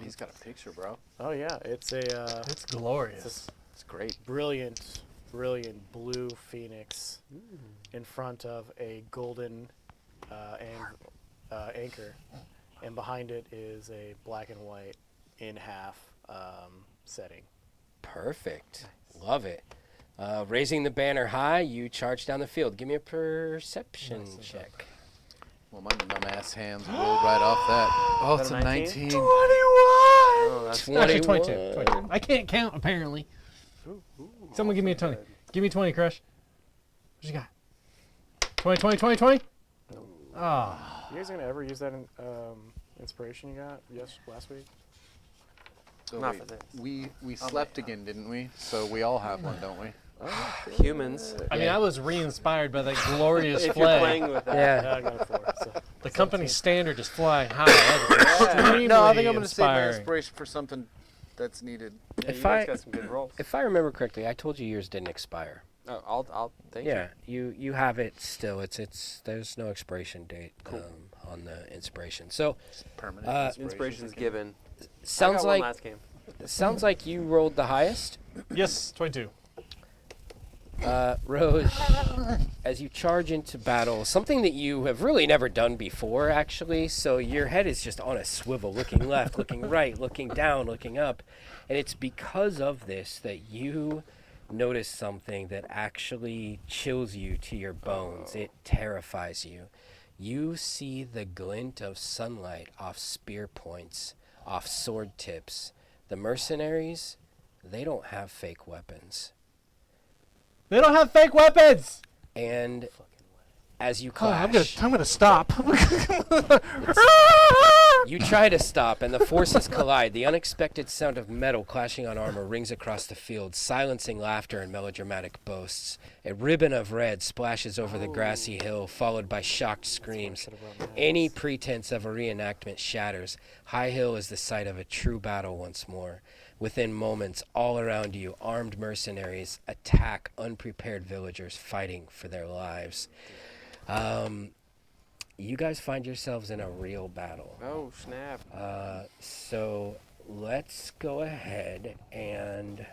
He's got a picture, bro. Oh yeah, it's a It's glorious. It's great. brilliant blue phoenix in front of a golden anchor, and behind it is a black and white in half setting. Perfect. Love it. Raising the banner high, you charge down the field. Give me a perception check. Well, my dumbass hands rolled right off that. Oh, Is it's that a a 19? 19. Oh, that's Actually, 21. 22. I can't count, apparently. Someone give me a 20. Give me 20, Crush. What you got? 20, 20, 20, 20? Ah. You guys gonna ever use that inspiration you got last week? So Not wait, for this. we slept again, didn't we? So we all have one, don't we? humans. I mean, I was re-inspired by that glorious If you're flag. playing with that. Yeah. I got a 4. So The company standard is flying high. That is extremely No, I think I'm going to save my inspiring. inspiration for something that's needed. Yeah, If you guys I- got some good rolls. If I remember correctly, I told you yours didn't expire. Oh, I'll thank Yeah, you have it still. It's there's no expiration date on the inspiration. So Permanent you. Inspiration's given. sounds I got one like last game. sounds like you rolled the highest. Yes, 22. Rose, as you charge into battle, something that you have really never done before, actually. So your head is just on a swivel, looking left, looking right, looking down, looking up. And it's because of this that you notice something that actually chills you to your bones. It terrifies you. You see the glint of sunlight off spear points, off sword tips. The mercenaries, they don't have fake weapons. They don't have fake weapons! And as you Oh, clash, I'm gonna stop. you try to stop, and the forces collide. The unexpected sound of metal clashing on armor rings across the field, silencing laughter and melodramatic boasts. A ribbon of red splashes over the grassy hill, followed by shocked screams. Any pretense of a reenactment shatters. High Hill is the site of a true battle once more. Within moments, all around you, armed mercenaries attack unprepared villagers fighting for their lives. You guys find yourselves in a real battle. Oh snap! So let's go ahead and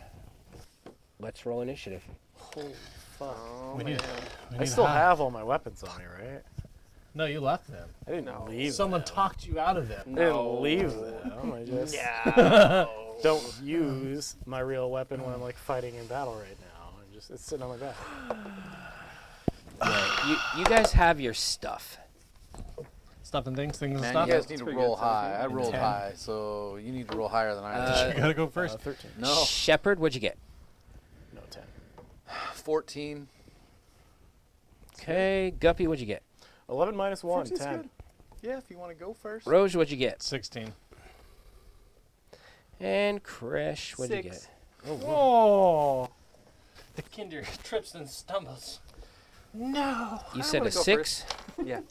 let's roll initiative. holy fuck! Oh, We man. need- I still have all my weapons on me, right? No, you left them. I didn't No. leave. Someone them. talked you out of them. I didn't leave them. I just don't use my real weapon when I'm like fighting in battle right now. It's sitting on my back. You guys have your stuff. Stuff and things and Man, stuff. you guys need to pretty roll good, high. I 17. rolled 10. high, so you need to roll higher than I did. You gotta go first. 13. No, Shepherd, what'd you get? No, 10. 14. Okay. Guppy, what'd you get? 11 minus 1, 14's 10. good. Yeah, if you want to go first. Rose, what'd you get? 16. And Krish, what'd you 6. get? Oh! The kinder trips and stumbles. No! You I said wanna a go 6? Yeah.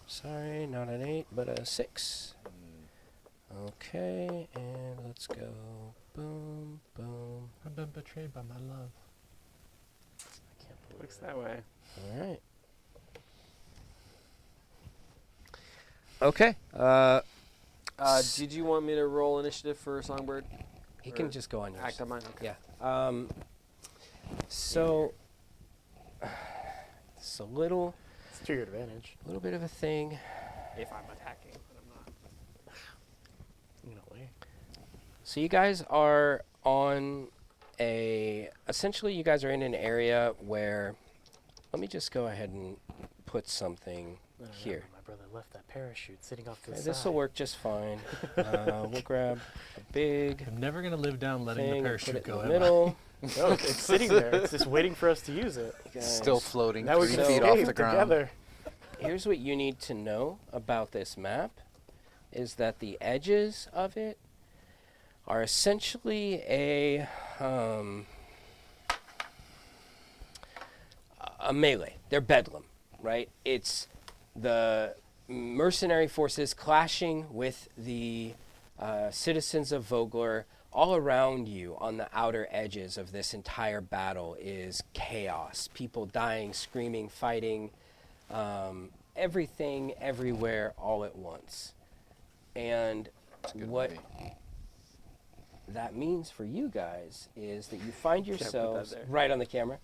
Sorry, not an 8, but a 6. Okay, and let's go. Boom, boom. I've been betrayed by my love. Looks that way. All right. Okay. Did you want me to roll initiative for Songbird? He can Or just go on yours. Act on mine. Okay. Yeah. So it's a little It's to your advantage. bit of a thing. If I'm attacking, but I'm not. You know, Lee. So you guys are on essentially you guys are in an area where, let me just go ahead and put something here. My brother left that parachute sitting off to the Okay, side. this will work just fine. We'll grab a big I'm never gonna live down letting thing the and put parachute it go in in. the middle. No, it's sitting there. It's just waiting for us to use it. Still Guys, floating Now we 3 can feet escape off the ground. together. Here's what you need to know about this map is that the edges of it are essentially a melee. They're bedlam, right? It's the mercenary forces clashing with the citizens of Vogler, all around you on the outer edges of this entire battle is chaos. People dying, screaming, fighting, everything, everywhere, all at once. And what that means for you guys is that you find yourselves there. right on the camera.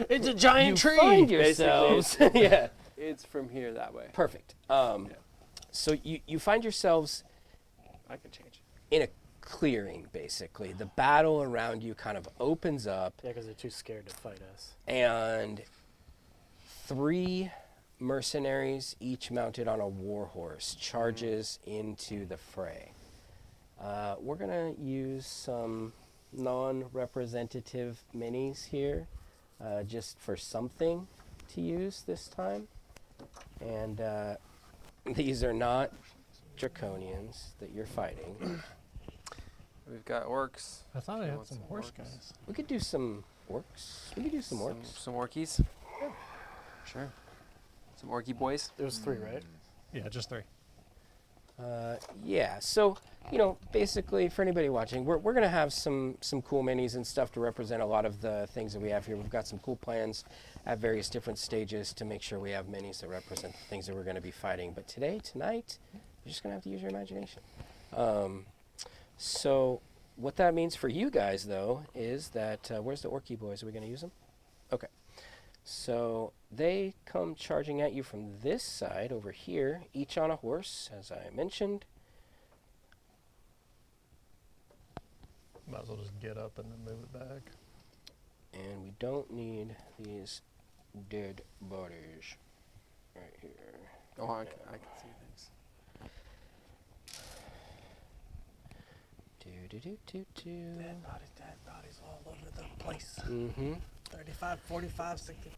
It's a giant You tree. find yourselves. Yeah. It's from here that way. Perfect. So you find yourselves I can change. in a clearing, basically. The battle around you kind of opens up, Yeah, because they're too scared to fight us. and 3 mercenaries, each mounted on a war horse, charges into the fray. We're going to use some non-representative minis here, just for something to use this time. And these are not draconians that you're fighting. We've got orcs. I thought I You had want some some horse orcs? guys. We could do some orcs. We could do some orcs. Some orkies. Sure. Some orky boys. There was 3, right? Yeah, just 3. Yeah, so, basically, for anybody watching, we're going to have some cool minis and stuff to represent a lot of the things that we have here. We've got some cool plans at various different stages to make sure we have minis that represent the things that we're going to be fighting. But tonight, you're just going to have to use your imagination. So what that means for you guys, though, is that, where's the Orky boys? Are we going to use them? Okay. So they come charging at you from this side over here, each on a horse, as I mentioned. Might as well just get up and then move it back. And we don't need these dead bodies right here. Oh, I can see things. Dead bodies all over the place. Mm-hmm. 35, 45, 60.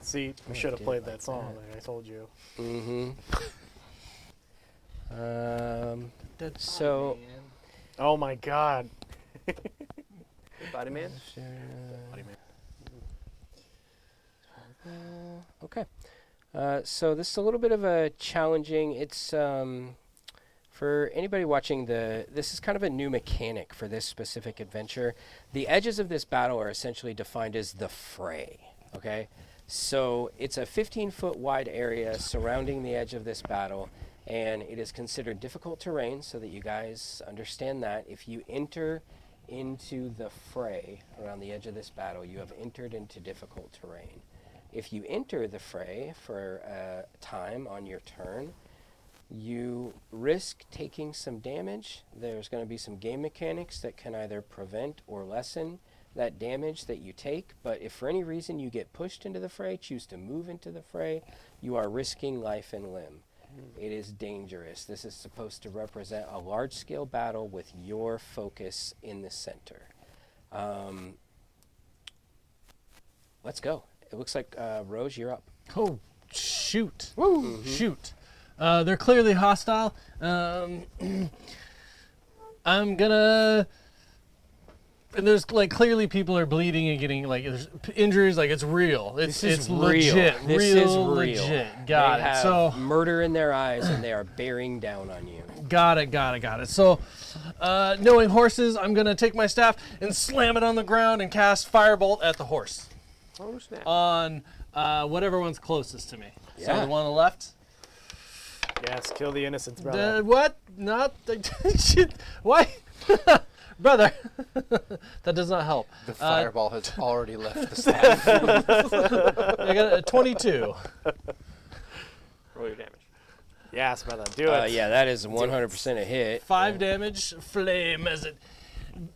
See, we I should have did played like that song. that. Like I told you. Mm-hmm. Dead So- body, man. Oh my God. Body man. Okay. So this is a little bit of a challenging. It's for anybody watching this is kind of a new mechanic for this specific adventure. The edges of this battle are essentially defined as the fray. Okay. So it's a 15-foot wide area surrounding the edge of this battle, and it is considered difficult terrain, so that you guys understand that. If you enter into the fray around the edge of this battle, you have entered into difficult terrain. If you enter the fray for a time on your turn, you risk taking some damage. There's going to be some game mechanics that can either prevent or lessen that damage that you take, but if for any reason you get pushed into the fray, choose to move into the fray, you are risking life and limb. It is dangerous. This is supposed to represent a large-scale battle with your focus in the center. Let's go. It looks like, Rose, you're up. Oh, shoot. Woo! Shoot. They're clearly hostile. I'm gonna... And there's, like, clearly people are bleeding and getting, like, there's injuries, like, it's real. It's legit. This real, is real. legit. Got They it. have So, murder in their eyes, and they are bearing down on you. got it. So, knowing horses, I'm gonna take my staff and slam it on the ground and cast Firebolt at the horse. Oh snap. On whatever one's closest to me. So Yeah. the one on the left. Yes, kill the innocents, brother. What? Not the shit. Why? Brother, that does not help. The fireball has already left the staff. I got a 22. Roll your damage. Yes, brother. Do it. Yeah, that is 100% a hit. 5 damage, flame as it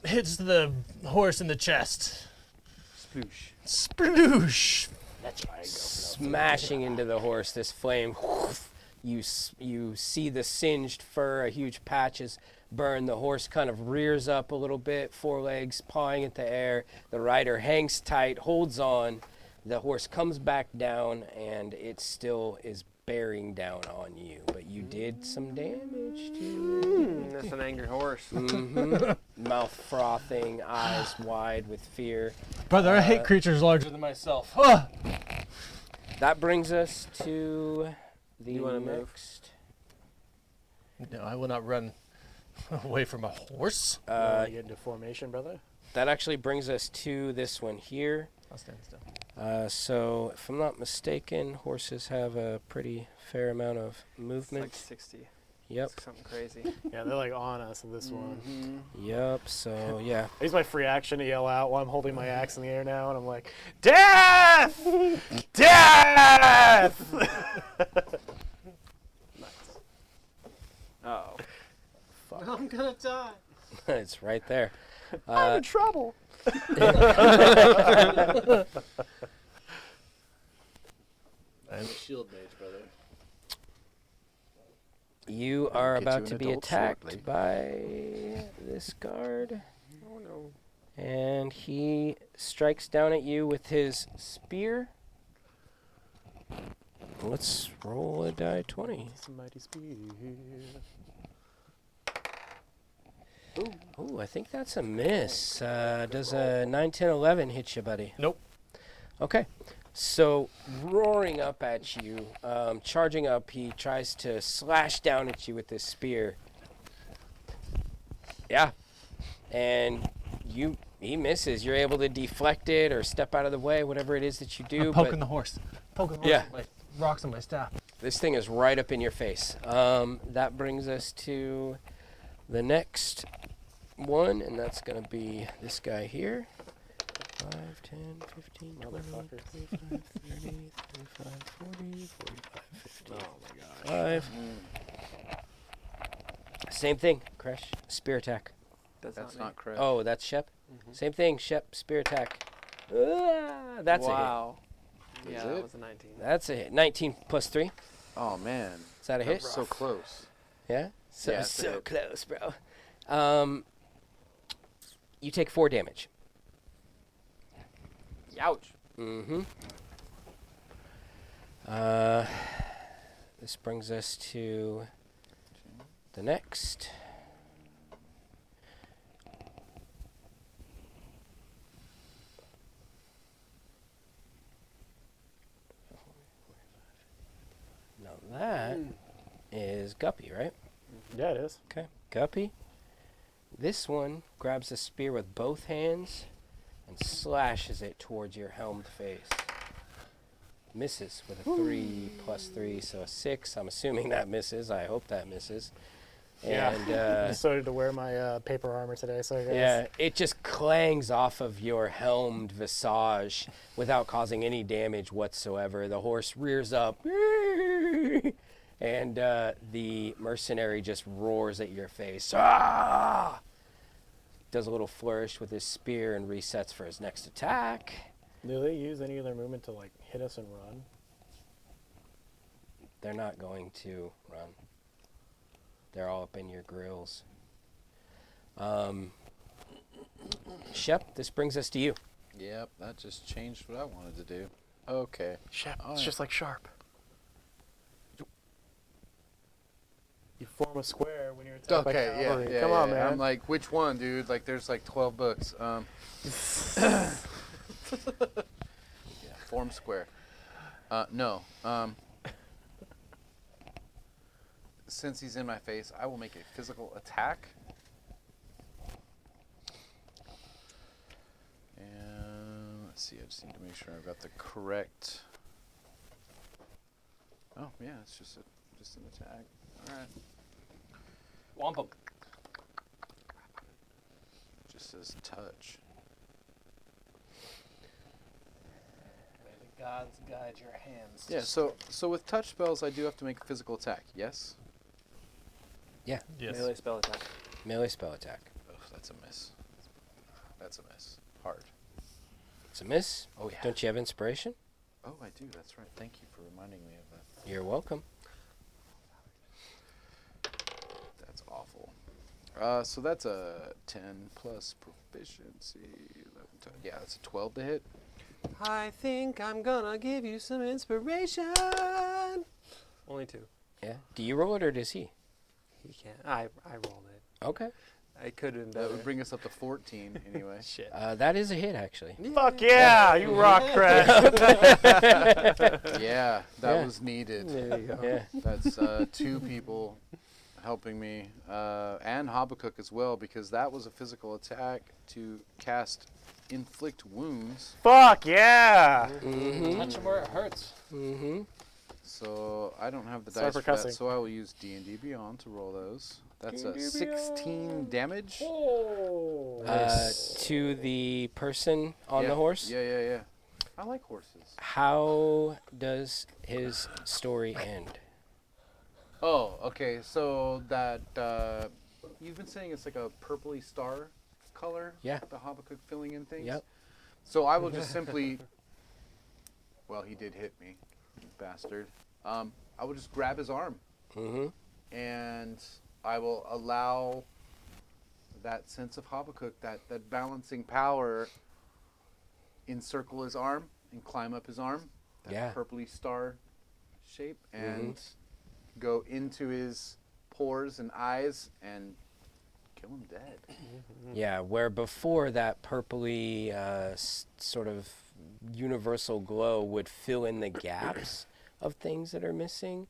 hits the horse in the chest. Sploosh. Sploosh. That's why I go. Smashing into the horse, this flame. You see the singed fur, a huge patches burn. The horse kind of rears up a little bit, forelegs pawing at the air. The rider hangs tight, holds on. The horse comes back down, and it still is bearing down on you. But you did some damage to it. That's an angry horse. Mouth frothing, eyes wide with fear. Brother, I hate creatures larger than myself. Ah! That brings us to the You wanna move? next No, I will not run away from a horse. You wanna get into formation, brother? That actually brings us to this one here. I'll stand still. So, if I'm not mistaken, horses have a pretty fair amount of It's movement. like 60. Yep. It's something crazy. Yeah, they're like on us in this one. Yep. So, yeah. I use my free action to yell out while I'm holding my axe in the air now, and I'm like, "Death! Death!" Oh. I'm gonna die. It's right there. I'm in trouble. I'm a shield mage, brother. You I'll are get about you to an be adult attacked shortly. by this guard. Oh no. And he strikes down at you with his spear. Let's roll a die 20. Mighty speed. Ooh, I think that's a miss. Does a 9, 10, 11 hit you, buddy? Nope. Okay. So, roaring up at you, charging up, he tries to slash down at you with his spear. Yeah. And he misses. You're able to deflect it or step out of the way, whatever it is that you do. I'm poking but the horse. Poking the horse Yeah. with my rocks and my staff. this thing is right up in your face. That brings us to the next one, and that's going to be this guy here. 5, 10, 15, 20, 25, 30, 35, 40, 45, 50. Oh my gosh. 5. Same thing, Crash. Spear attack. That's me. not correct. Oh, that's Shep. Same thing, Shep. Spear attack. That's wow. Is Yeah, that it? was a 19. a hit. That's a hit. 19 plus 3. Oh man, Is that a hit? so close. Yeah? So, Yeah, it's a so hit. close, bro. You take 4 damage. Ouch. Mm-hmm. This brings us to the next. Now that is Guppy, right? Yeah, it is. Okay, Guppy. This one grabs a spear with both hands and slashes it towards your helmed face. Misses with a 3 plus 3, so a 6. I'm assuming that misses. I hope that misses. And I decided to wear my paper armor today, so I guess. yeah, it just clangs off of your helmed visage without causing any damage whatsoever. The horse rears up, and the mercenary just roars at your face. Ah! Does a little flourish with his spear and resets for his next attack. Do they use any of their movement to like hit us and run? They're not going to run. They're all up in your grills. Shep, this brings us to you. Yep, that just changed what I wanted to do. Okay. Shep, Oh, it's yeah. just like Sharp. You form a square when you're attacked by Okay, yeah, cavalry. yeah. Come yeah, on, yeah. man. I'm like, which one, dude? Like, there's like 12 books. Yeah, form square. No. Since he's in my face, I will make a physical attack. And let's see, I just need to make sure I've got the correct. Oh yeah, it's just an attack. All right. Wampum. Just says touch. May the gods guide your hands. Yeah. So with touch spells, I do have to make a physical attack. Yes. Yeah, Yes. Melee spell attack. melee spell attack. Oh, that's a miss. That's a miss. Hard. It's a miss. Oh yeah. Don't you have inspiration? Oh, I do. That's right. Thank you for reminding me of that. You're welcome. That's awful. So that's a 10 plus proficiency. 11, 12. Yeah, that's a 12 to hit. I think I'm gonna give you some inspiration. Only 2. Yeah. Do you roll it or does he? He can't. I rolled it. Okay. I could have been That better. would bring us up to 14 anyway. Shit. That is a hit, actually. Fuck yeah, you rock, Crash. Yeah, that Yeah. was needed. There you go. Yeah. That's 2 people. helping me, and Habakkuk as well, because that was a physical attack to cast Inflict Wounds. Fuck yeah! Touch him where it hurts. So I don't have the Sorry dice for for that, cussing. so I will use D&D Beyond to roll those. That's a 16 damage. To the person on the horse. Yeah. I like horses. How does his story end? Oh, okay. So that you've been saying it's like a purpley star color. Yeah. The Habakkuk filling in things. Yep. So I will just simply. Well, he did hit me, bastard. I will just grab his arm, and I will allow that sense of Habakkuk, that balancing power, encircle his arm and climb up his arm. That purpley star shape, and go into his pores and eyes and kill him dead. Yeah, where before that purpley sort of universal glow would fill in the gaps of things that are missing.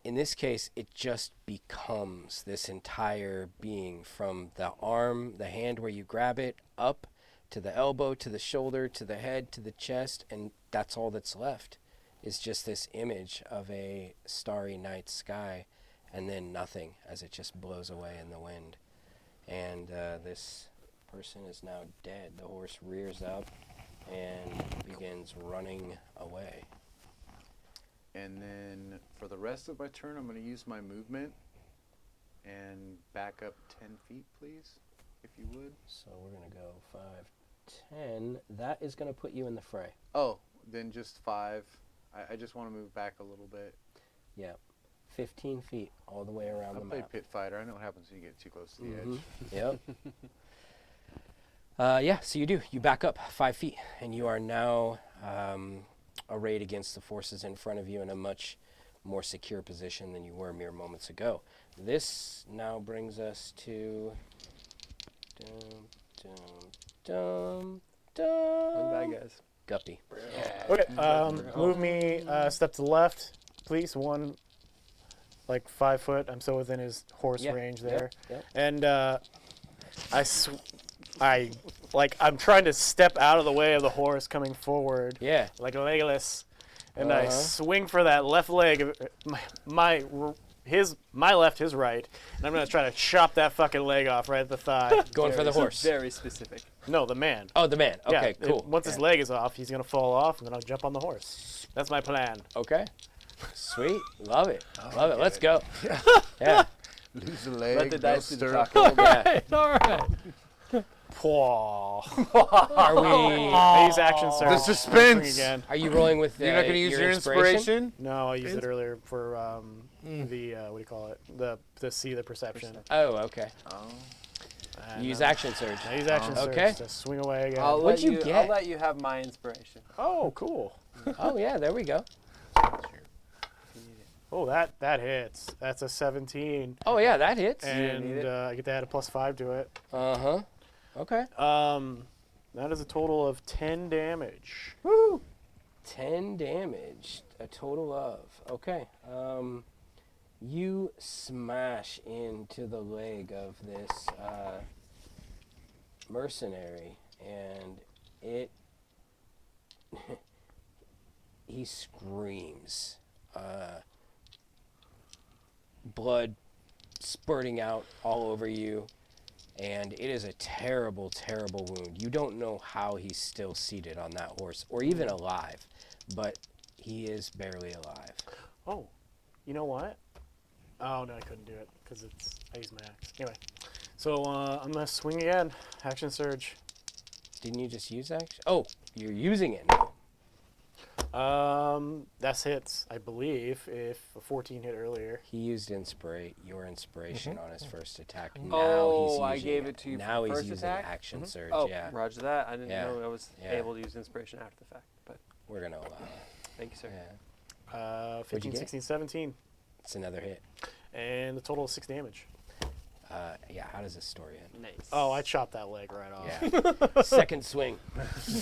In this case, it just becomes this entire being, from the arm, the hand where you grab it, up to the elbow, to the shoulder, to the head, to the chest, and that's all that's left. Is just this image of a starry night sky, and then nothing as it just blows away in the wind. And this person is now dead. The horse rears up and begins running away. And then for the rest of my turn, I'm going to use my movement and back up 10 feet, please, if you would. So we're going to go 5, 10. That is going to put you in the fray. Oh, then just 5. I just want to move back a little bit. Yeah. 15 feet all the way around I the play map. Pit Fighter. I know what happens when you get too close to the Yep. Yeah, so you do. You back up 5 feet, and you are now arrayed against the forces in front of you in a much more secure position than you were mere moments ago. This now brings us to... We're the bad guys. Guppy. Okay, move me a step to the left, please. One, like 5 foot. I'm still within his horse range there. Yep. And I'm trying to step out of the way of the horse coming forward. Yeah. Like Legolas. And I swing for that left leg of my left, his right. And I'm going to try to chop that fucking leg off right at the thigh. Going for the horse. Very specific. No, the man. Oh, the man. Okay, Yeah, cool. Once his leg is off, he's going to fall off, and then I'll jump on the horse. That's my plan. Okay. Sweet. Love it. Love it. Let's go. Yeah. Lose a leg. Let the dice do the stirrup. talking. Yeah. All right. Are we... I use action surge. The suspense. Swing again. Are you rolling with You're not going to use your inspiration? No, I used it earlier for the what do you call it? The see the perception. Oh, okay. And, You use action surge. I use action surge Okay. to swing away again. What'd you get? I'll let you have my inspiration. Oh, cool. Oh, yeah, there we go. Oh, that hits. That's a 17, Oh, yeah, that hits. and I get to add a +5 to it. Uh-huh. Okay. That is a total of 10 damage. Woo! 10 damage. A total of. Okay. You smash into the leg of this mercenary, and it... he screams. Blood spurting out all over you. And it is a terrible, terrible wound. You don't know how he's still seated on that horse, or even alive, but he is barely alive. Oh, you know what? Oh, no, I couldn't do it because I used my axe. Anyway, so I'm going to swing again. Action surge. Didn't you just use action? Oh, you're using it now. That's hits, I believe, if a 14 hit earlier. He used your inspiration on his first attack. Now Oh, he's I using gave it to you for Now the he's first using attack? action surge, Oh, yeah. roger that. I didn't Yeah. know I was Yeah. able to use inspiration after the fact, but We're going to allow it. thank you, sir. Yeah. 15, get? 16, 17. It's another hit. And the total is 6 damage. Yeah, how does this story end? Nice. Oh, I chopped that leg right off. Yeah. Second swing.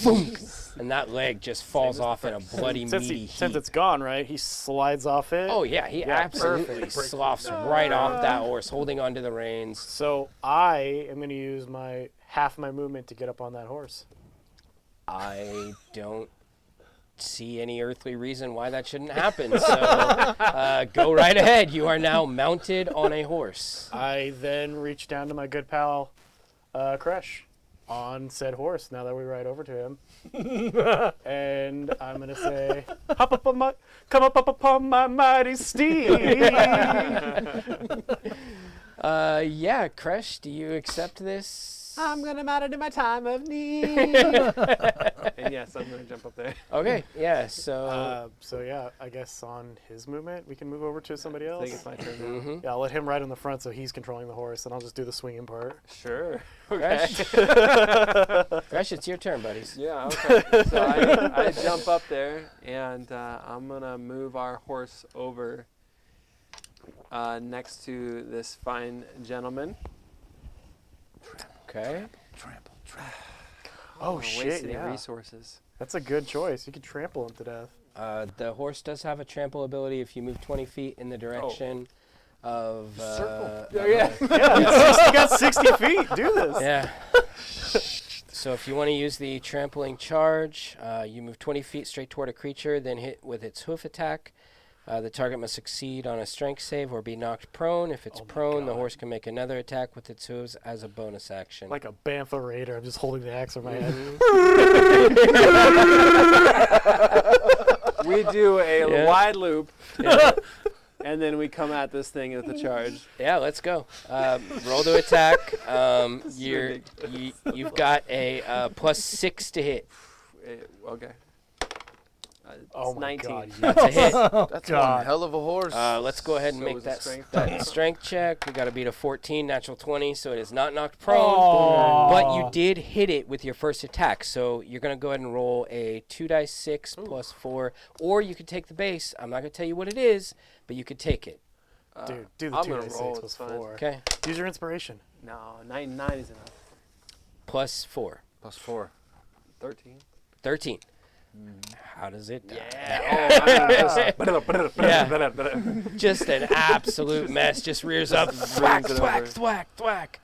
Boom. And that leg just falls off in a bloody, meaty Since heap. it's gone, right? He slides off it. Oh, yeah, he absolutely sloughs right off that horse, holding onto the reins. So I am going to use half my movement to get up on that horse. I don't see any earthly reason why that shouldn't happen. So go right ahead. You are now mounted on a horse. I then reach down to my good pal, Kresh, on said horse. Now that we ride over to him, and I'm gonna say, come up upon my mighty steed." Yeah, Kresh, do you accept this? I'm gonna mount it in my time of need. And yes, I'm gonna jump up there. Okay, yeah, so... So yeah, I guess on his movement, we can move over to somebody I else. think it's my turn now. Mhm. Yeah, I'll let him ride in the front so he's controlling the horse, and I'll just do the swinging part. Sure. Okay. Kresh, it's your turn, buddies. Yeah, okay. So I jump up there, and I'm going to move our horse over next to this fine gentleman. Okay. Trample. Oh, Don't shit, waste any yeah. resources. That's a good choice. You could trample him to death. The horse does have a trample ability if you move 20 feet in the direction of... Circle. Yeah, you got 60 feet. Do this. Yeah. So if you want to use the trampling charge, you move 20 feet straight toward a creature, then hit with its hoof attack. The target must succeed on a strength save or be knocked prone. If it's prone, the horse can make another attack with its hooves as a bonus action. Like a Bantha Raider. I'm just holding the axe over my head. We do a Yeah. wide loop, Yeah. and then we come at this thing with the charge. Yeah, let's go. Roll to attack. You've got a +6 to hit. Okay. Oh my 19. god. That's a hit. That's God. one hell of a horse. Let's go ahead and So make is the that strength that strength check. We got to beat a 14, natural 20, so it is not knocked prone. Aw. But you did hit it with your first attack, so you're going to go ahead and roll a 2d6 plus 4, or you could take the base. I'm not going to tell you what it is, but you could take it. Dude, do the I'm 2 gonna d roll, 6 it's plus fine. 4. Okay, Use your inspiration. No, 9 is enough. plus 4, +4. 13. 13. How does it die? Yeah. Just an absolute mess. Just rears up, thwack, Brings it thwack, over. thwack, thwack.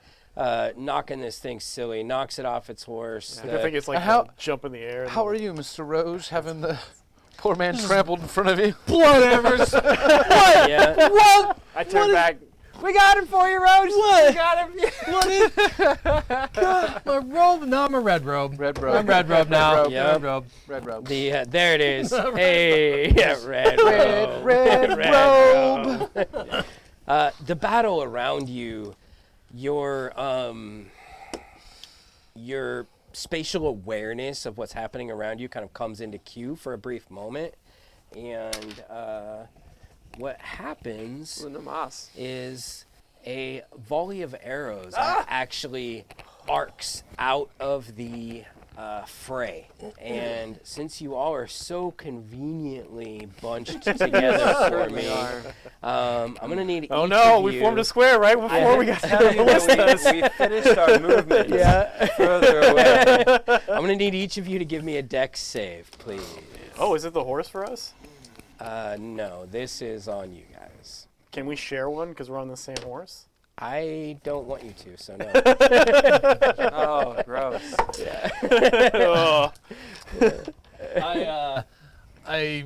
Knocking this thing silly. Knocks it off its horse. I think it's like How- a jump in the air. How are you, Mr. Roge, having the poor man trampled in front of you? Yeah. What? I turn back. We got him for you, Roach. What? We got him. What is? My robe? No, I'm a red robe. Red robe. I'm red robe now. Red robe. Yeah. Red robe. Red robe. There it is. Hey, yeah, red robe. Red robe. The battle around you, your spatial awareness of what's happening around you kind of comes into cue for a brief moment, and what happens Namas. is a volley of arrows actually arcs out of the fray. And since you all are so conveniently bunched together for Certainly me, are. I'm going to need Oh each no, of we you- formed a square right before we got Tell you that we finished our movement further away. I'm going to need each of you to give me a dex save, please. Oh, is it the horse for us? No, this is on you guys. Can we share one because we're on the same horse? I don't want you to, so no. Oh, gross. Oh. I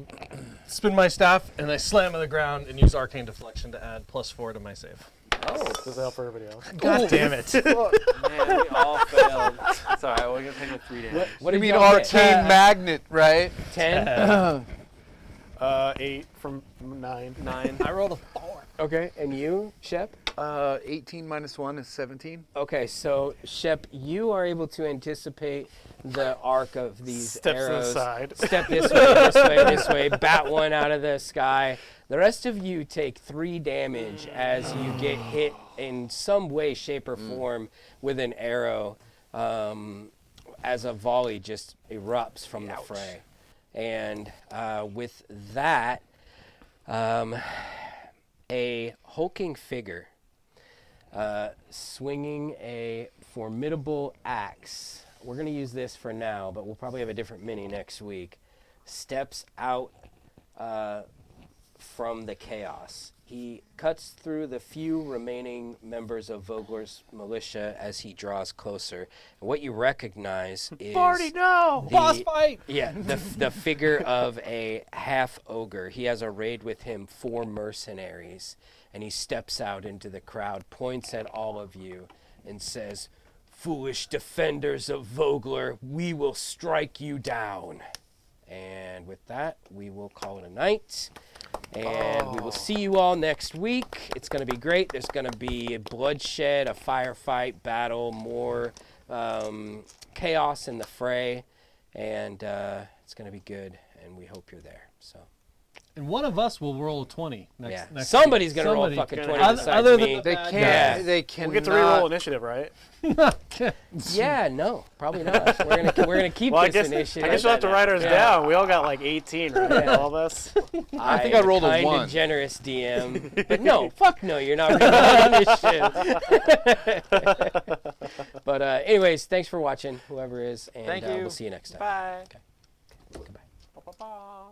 spin my staff and I slam on the ground and use arcane deflection to add +4 to my save. Oh, Does that help for everybody else? God damn it! man, we all failed. Sorry, we're going to take like 3 damage. What You did mean y'all get? arcane magnet, right? 10? 8 from 9. 9. I rolled a 4. Okay, and you, Shep? 18 minus 1 is 17. Okay, so Shep, you are able to anticipate the arc of these Steps arrows. inside. Step this way, this way, this way. Bat one out of the sky. The rest of you take 3 damage as you get hit in some way, shape, or form with an arrow as a volley just erupts from the fray. And with that, a hulking figure swinging a formidable axe. We're going to use this for now, but we'll probably have a different mini next week. Steps out from the chaos. He cuts through the few remaining members of Vogler's militia as he draws closer. And what you recognize is no! Boss fight! yeah, the figure of a half ogre. He has arrayed with him 4 mercenaries, and he steps out into the crowd, points at all of you, and says, "Foolish defenders of Vogler, we will strike you down." And with that, we will call it a night. And we will see you all next week. It's going to be great. There's going to be a bloodshed, a firefight, battle, more chaos in the fray. And it's going to be good. And we hope you're there. So. And one of us will roll a 20 next Yeah, next somebody's week. gonna roll a Somebody. fucking 20 Other- besides other than me. the They bad can't. guys. They cannot. We'll get to re-roll initiative, right? Yeah, no, probably not. We're gonna keep Well, I this guess initiative. you'll have to write ours down. We all got like 18, right? All of us. I think I rolled a kind 1. and generous DM, but no, fuck no, you're not rolling initiative. But anyways, thanks for watching, whoever is, and Thank you. we'll see you next time. Bye. Goodbye. Ba-ba-ba.